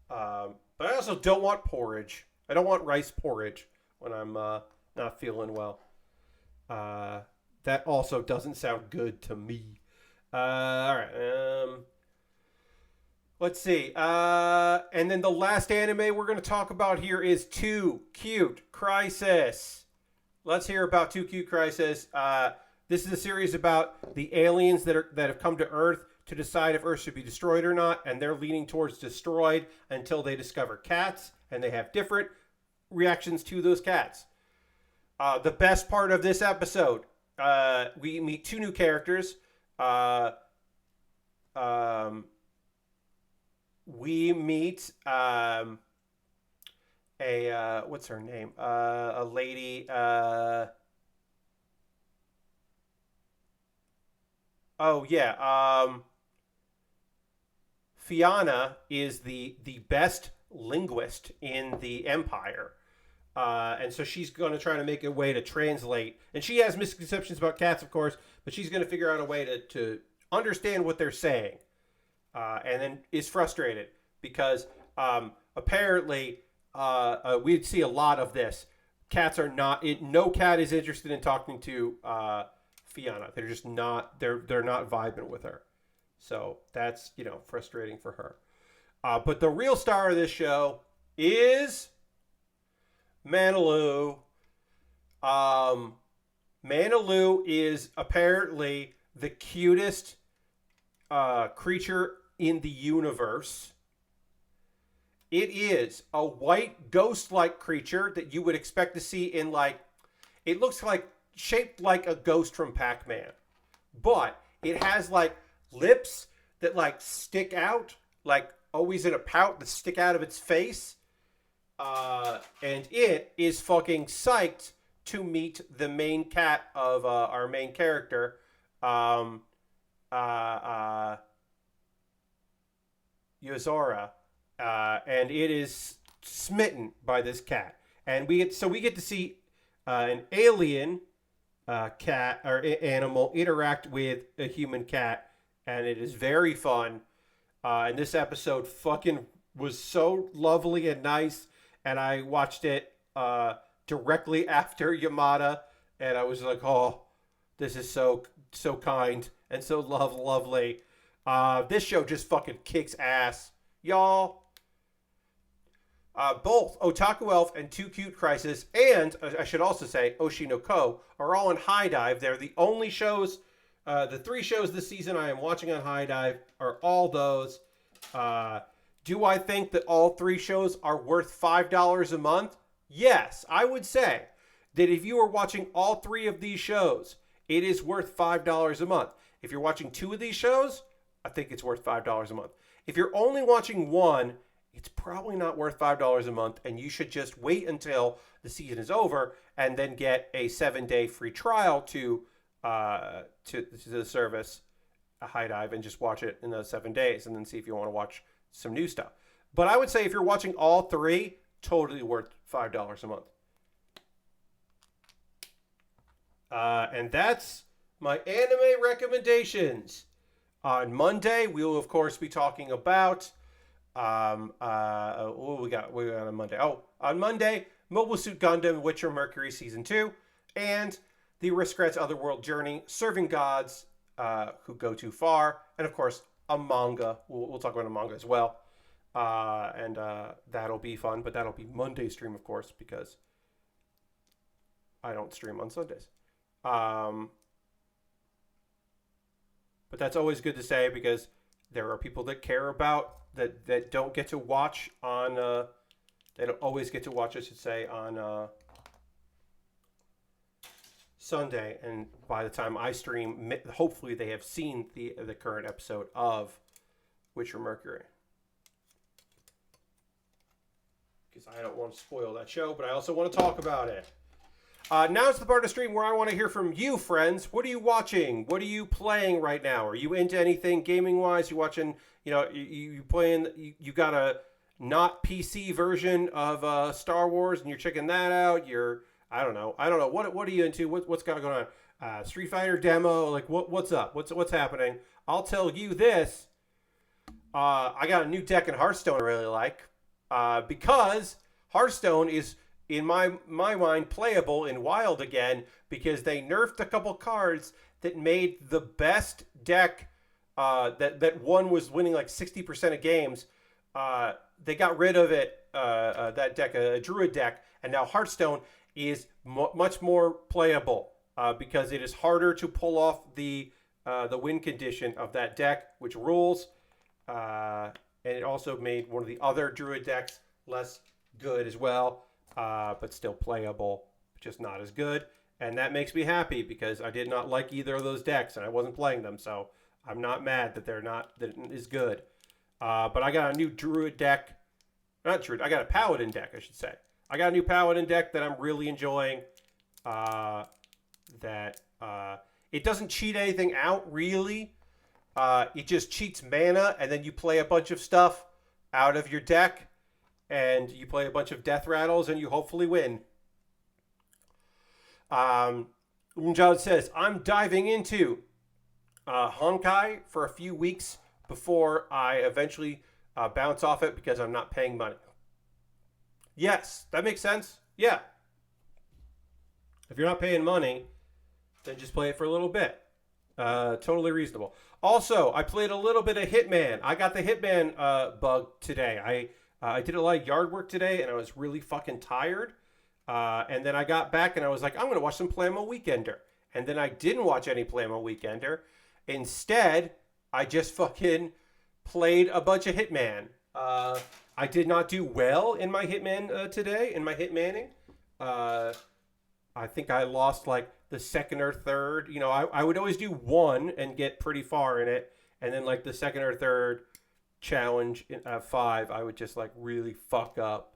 But I also don't want porridge. I don't want rice porridge when I'm not feeling well. That also doesn't sound good to me. All right. Let's see. And then the last anime we're going to talk about here is 2 Cute Crisis. Let's hear about 2 Cute Crisis. This is a series about the aliens that have come to Earth to decide if Earth should be destroyed or not, and they're leaning towards destroyed until they discover cats, and they have different reactions to those cats. The best part of this episode, we meet 2 new characters. We meet what's her name? A lady. Fiona is the best linguist in the Empire. And so she's going to try to make a way to translate. And she has misconceptions about cats, of course, but she's going to figure out a way to understand what they're saying. And then is frustrated because apparently we'd see a lot of this. Cats are not. No cat is interested in talking to Fiona. They're just not. They're not vibing with her. So that's frustrating for her. But the real star of this show is Manalu. Manalu is apparently the cutest creature in the universe. It is a white ghost-like creature that you would expect to see in it looks like shaped like a ghost from Pac-Man, but it has lips that stick out, always in a pout that stick out of its face. And it is fucking psyched to meet the main cat of our main character, Yozora, and it is smitten by this cat, and we get to see an alien cat or animal interact with a human cat, and it is very fun. And this episode fucking was so lovely and nice, and I watched it directly after Yamada, and I was like, oh, this is so kind and so lovely. This show just fucking kicks ass, y'all. Both Otaku Elf and 2 Cute Crisis, and I should also say Oshi no Ko, are all in High Dive. They're the only shows The 3 shows this season I am watching on High Dive are all those. Do I think that all 3 shows are worth $5 a month? Yes, I would say that if you are watching all 3 of these shows, it is worth $5 a month. If you're watching 2 of these shows, I think it's worth $5 a month. If you're only watching 1, it's probably not worth $5 a month, and you should just wait until the season is over and then get a 7-day free trial to the service, a High Dive, and just watch it in those 7 days and then see if you want to watch some new stuff. But I would say if you're watching all 3, totally worth $5 a month. And that's my anime recommendations. On Monday, we will of course be talking about what we got on Monday. Oh, on Monday, Mobile Suit Gundam, Witcher Mercury Season 2, and the Riskret's Otherworld Journey, Serving Gods Who Go Too Far, and of course, a manga. We'll talk about a manga as well. And that'll be fun, but that'll be Monday stream, of course, because I don't stream on Sundays. But that's always good to say because there are people that care about that don't get to watch on they don't always get to watch, I should say, on Sunday, and by the time I stream, hopefully they have seen the current episode of Witcher Mercury. Because I don't want to spoil that show, but I also want to talk about it. Now's the part of the stream where I want to hear from you, friends. What are you watching? What are you playing right now? Are you into anything gaming-wise? You watching, you playing, you got a not PC version of Star Wars and you're checking that out? I don't know. What are you into? What's going on? Street Fighter demo? Like, what's up? What's happening? I'll tell you this. I got a new deck in Hearthstone I really like. Because Hearthstone is, in my mind, playable in Wild again because they nerfed a couple cards that made the best deck that one was winning like 60% of games. They got rid of it, that deck, a Druid deck, and now Hearthstone is much more playable because it is harder to pull off the win condition of that deck, which rules. And it also made one of the other Druid decks less good as well. But still playable, just not as good. And that makes me happy because I did not like either of those decks and I wasn't playing them. So I'm not mad that that it is good. But I got a new Druid deck. Not Druid, I got a Paladin deck, I should say. I got a new Paladin deck that I'm really enjoying. It doesn't cheat anything out, really. It just cheats mana and then you play a bunch of stuff out of your deck. And you play a bunch of death rattles, and you hopefully win. Unjad says, I'm diving into Honkai for a few weeks before I eventually bounce off it because I'm not paying money. Yes, that makes sense. Yeah. If you're not paying money, then just play it for a little bit. Totally reasonable. Also, I played a little bit of Hitman. I got the Hitman bug today. I did a lot of yard work today, and I was really fucking tired. And then I got back, and I was like, I'm going to watch some Plamo Weekender. And then I didn't watch any Plamo Weekender. Instead, I just fucking played a bunch of Hitman. I did not do well in my Hitman today, in my Hitmanning. I think I lost like the second or third. I would always do one and get pretty far in it. And then like the second or third challenge in 5, I would just like really fuck up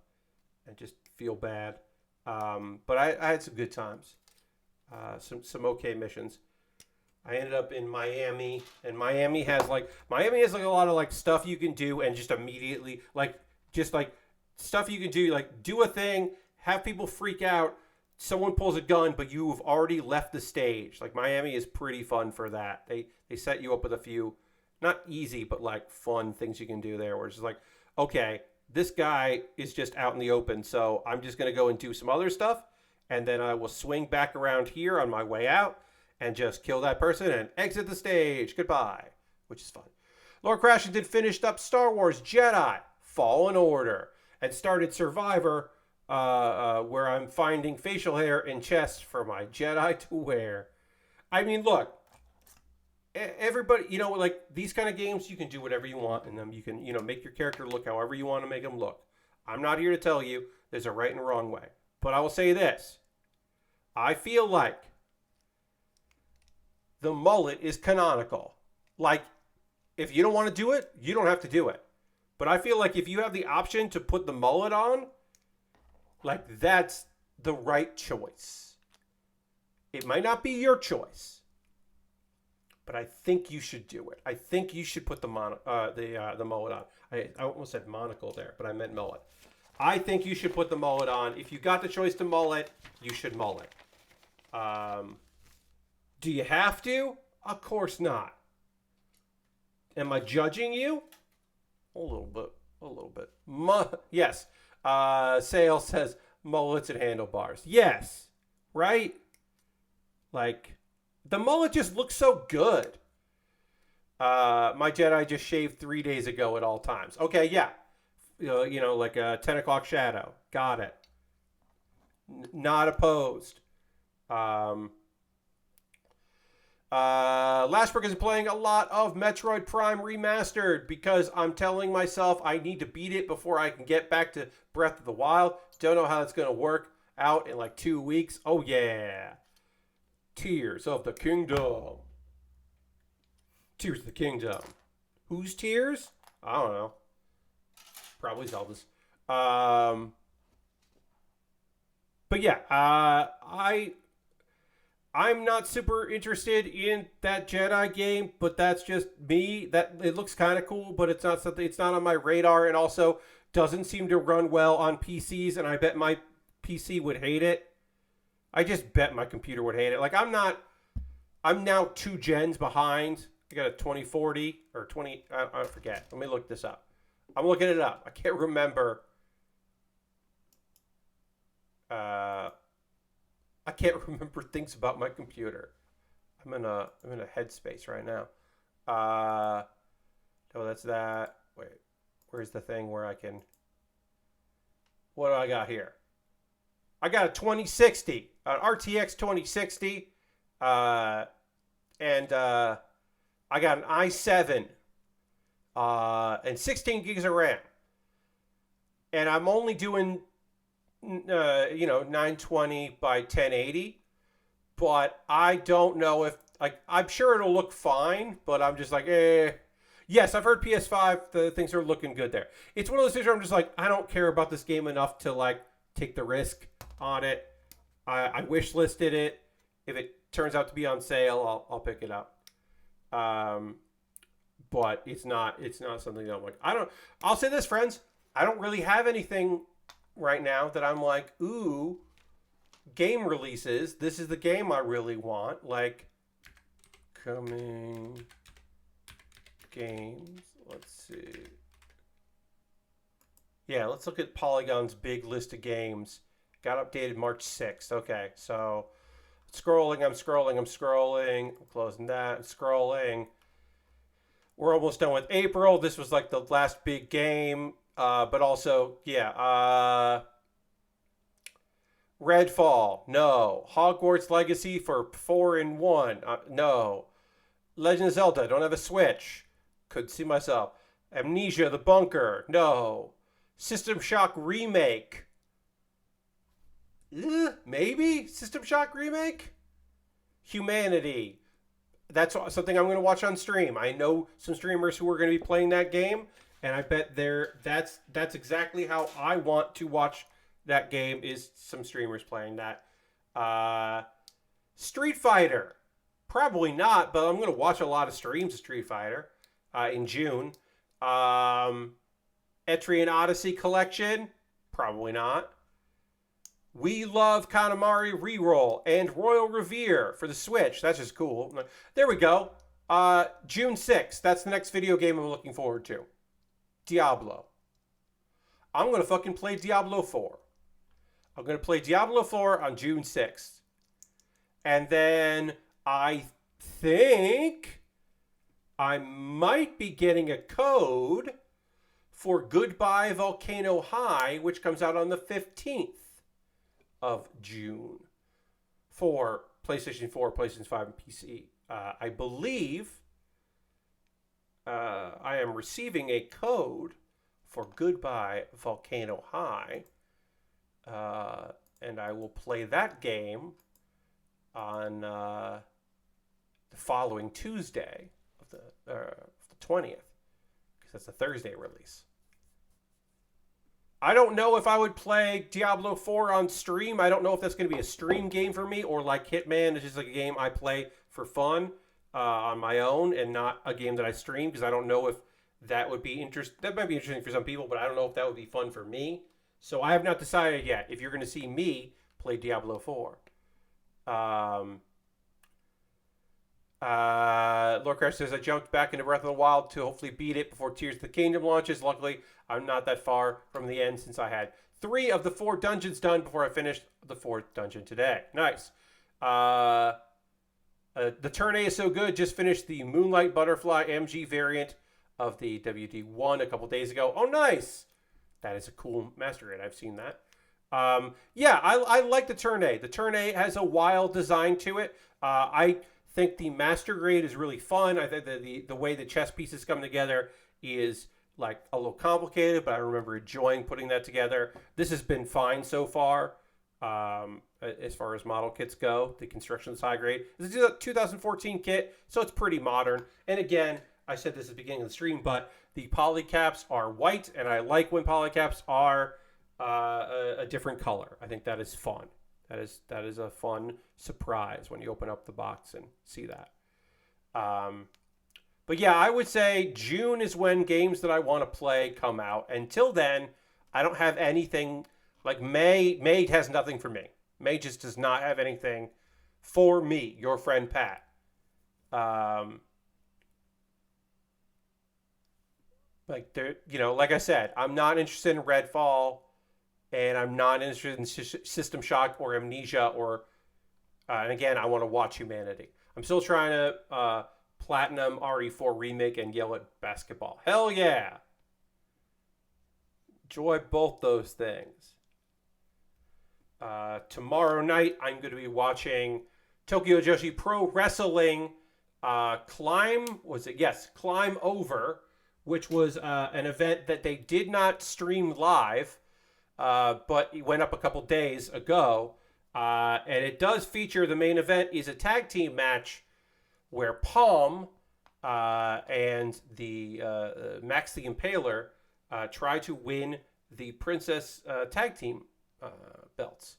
and just feel bad. But I had some good times, some okay missions. I ended up in Miami, and Miami has like a lot of like stuff you can do and just immediately like stuff you can do, like do a thing, have people freak out, someone pulls a gun, but you've already left the stage. Like Miami is pretty fun for that. They set you up with a few not easy, but like fun things you can do there where it's just like, okay, this guy is just out in the open, so I'm just going to go and do some other stuff, and then I will swing back around here on my way out and just kill that person and exit the stage. Goodbye, which is fun. Lord Crashington finished up Star Wars Jedi Fallen Order and started Survivor, where I'm finding facial hair in chests for my Jedi to wear. I mean, look, everybody, like these kind of games, you can do whatever you want in them. You can, make your character look however you want to make them look. I'm not here to tell you there's a right and a wrong way. But I will say this. I feel like the mullet is canonical. Like, if you don't want to do it, you don't have to do it. But I feel like if you have the option to put the mullet on, like, that's the right choice. It might not be your choice, but I think you should do it. I think you should put the mullet on. I almost said monocle there, but I meant mullet. I think you should put the mullet on. If you got the choice to mullet, you should mullet. Do you have to? Of course not. Am I judging you? A little bit. Yes. Sale says mullets and handlebars. Yes. Right? Like, the mullet just looks so good. My Jedi just shaved 3 days ago at all times. Okay, yeah. Like a 10 o'clock shadow. Got it. Not opposed. Lashbrook is playing a lot of Metroid Prime Remastered because I'm telling myself I need to beat it before I can get back to Breath of the Wild. Don't know how that's going to work out in like 2 weeks. Oh, yeah. Tears of the Kingdom. Tears of the Kingdom. Whose tears? I don't know. Probably Zelda's. But yeah, I'm not super interested in that Jedi game, but that's just me. That it looks kind of cool, but it's not something. It's not on my radar, and also doesn't seem to run well on PCs. And I bet my PC would hate it. I just bet my computer would hate it. Like I'm now 2 gens behind. I got a 2040 or 20. I forget. Let me look this up. I'm looking it up. I can't remember. I can't remember things about my computer. I'm in a headspace right now. No, that's that. Wait, where's the thing where I can? What do I got here? I got a 2060, an RTX 2060, and I got an i7, and 16 gigs of RAM, and I'm only doing 920 by 1080, but I don't know if, like, I'm sure it'll look fine, but I'm just like, yes, I've heard PS5, the things are looking good there. It's one of those things where I'm just like, I don't care about this game enough to, like, take the risk on it. I wish listed it. If it turns out to be on sale, I'll pick it up. But it's not something that I'm like, I'll say this, friends, I don't really have anything right now that I'm like, ooh, game releases. This is the game I really want. Like, coming games. Let's see. Yeah, let's look at Polygon's big list of games. Got updated March 6th. Okay, so I'm scrolling. I'm closing that. I'm scrolling. We're almost done with April. This was like the last big game. But also, yeah. Redfall, no. Hogwarts Legacy for 4-in-1, no. Legend of Zelda, don't have a Switch. Could see myself. Amnesia, The Bunker, no. System Shock Remake. Maybe? System Shock Remake? Humanity. That's something I'm going to watch on stream. I know some streamers who are going to be playing that game. And I bet that's exactly how I want to watch that game, is some streamers playing that. Street Fighter. Probably not, but I'm going to watch a lot of streams of Street Fighter in June. Etrian Odyssey Collection. Probably not. We Love Katamari Reroll and Royal Revere for the Switch. That's just cool. There we go. June 6th. That's the next video game I'm looking forward to. Diablo. I'm going to fucking play Diablo 4. I'm going to play Diablo 4 on June 6th. And then I think I might be getting a code for Goodbye Volcano High, which comes out on the 15th of June for PlayStation 4, PlayStation 5, and PC. I believe I am receiving a code for Goodbye Volcano High, and I will play that game on the following Tuesday of the 20th, because that's a Thursday release. I don't know if I would play Diablo 4 on stream. I don't know if that's going to be a stream game for me, or like Hitman, it's just like a game I play for fun on my own and not a game that I stream, because I don't know if that would be interesting. That might be interesting for some people, but I don't know if that would be fun for me. So I have not decided yet if you're going to see me play Diablo 4. Lord Crash says, I jumped back into Breath of the Wild to hopefully beat it before Tears of the Kingdom launches. Luckily, I'm not that far from the end, since I had 3 of the 4 dungeons done before I finished the 4th dungeon today. Nice. The Turn A is so good. Just finished the Moonlight Butterfly MG variant of the WD1 a couple days ago. Oh, nice. That is a cool master grade. I've seen that. Yeah, I like the Turn A. The Turn A has a wild design to it. I think the master grade is really fun. I think the way the chess pieces come together is like a little complicated, but I remember enjoying putting that together. This has been fine so far. As far as model kits go, the construction is high grade. This is a 2014 kit, so it's pretty modern. And again, I said this at the beginning of the stream, but the polycaps are white, and I like when polycaps are a different color. I think that is fun. That is a fun surprise when you open up the box and see that. But yeah, I would say June is when games that I want to play come out. Until then, I don't have anything. Like May has nothing for me. May just does not have anything for me, your friend Pat. Like I said, I'm not interested in Redfall, and I'm not interested in System Shock or Amnesia, and again, I want to watch Humanity. I'm still trying to platinum RE4 remake and yell at basketball. Hell yeah! Enjoy both those things. Tomorrow night, I'm going to be watching Tokyo Joshi Pro Wrestling Climb Over, which was an event that they did not stream live, but it went up a couple days ago. And it does feature, the main event is a tag team match where Palm and the Max the Impaler try to win the Princess tag team belts.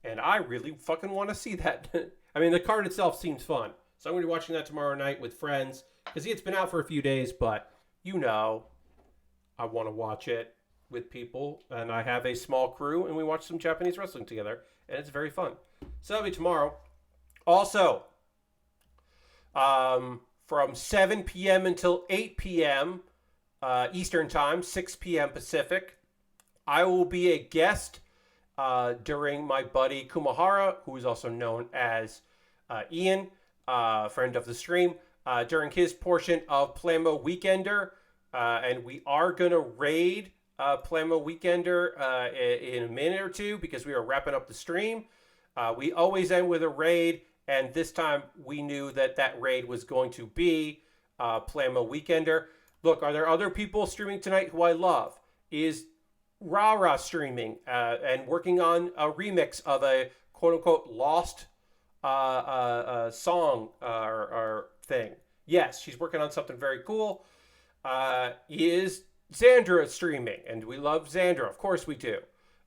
And I really fucking want to see that. I mean, the card itself seems fun. So I'm going to be watching that tomorrow night with friends, because it's been out for a few days, but I want to watch it with people, and I have a small crew, and we watch some Japanese wrestling together, and it's very fun. So that'll be tomorrow. Also, from 7 p.m. until 8 p.m. Eastern Time, 6 p.m. Pacific, I will be a guest during my buddy Kumahara, who is also known as Ian, friend of the stream, during his portion of Plamo Weekender. And we are going to raid Plamo Weekender in a minute or two, because we are wrapping up the stream. We always end with a raid, and this time we knew that raid was going to be Plamo Weekender. Look, are there other people streaming tonight who I love? Is Rara streaming and working on a remix of a quote-unquote lost song or thing? Yes, she's working on something very cool. Is Xandra streaming? And we love Xandra. Of course we do.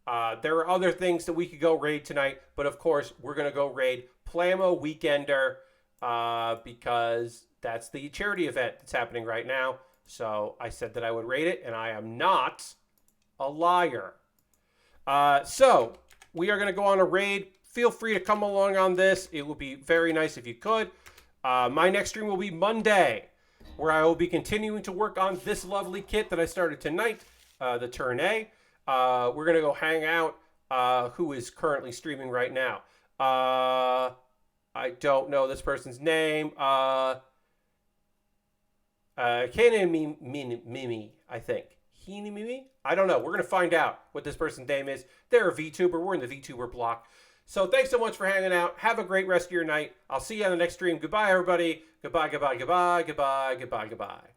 There are other things that we could go raid tonight, but of course we're going to go raid Plamo Weekender because that's the charity event that's happening right now. So I said that I would raid it, and I am not a liar. So we are going to go on a raid. Feel free to come along on this. It would be very nice if you could. My next stream will be Monday, where I will be continuing to work on this lovely kit that I started tonight, the Turn A. We're going to go hang out. Who is currently streaming right now? I don't know this person's name. Mimi, I think. Mimi? I don't know. We're going to find out what this person's name is. They're a VTuber. We're in the VTuber block. So thanks so much for hanging out. Have a great rest of your night. I'll see you on the next stream. Goodbye, everybody. Goodbye, goodbye, goodbye, goodbye, goodbye, goodbye.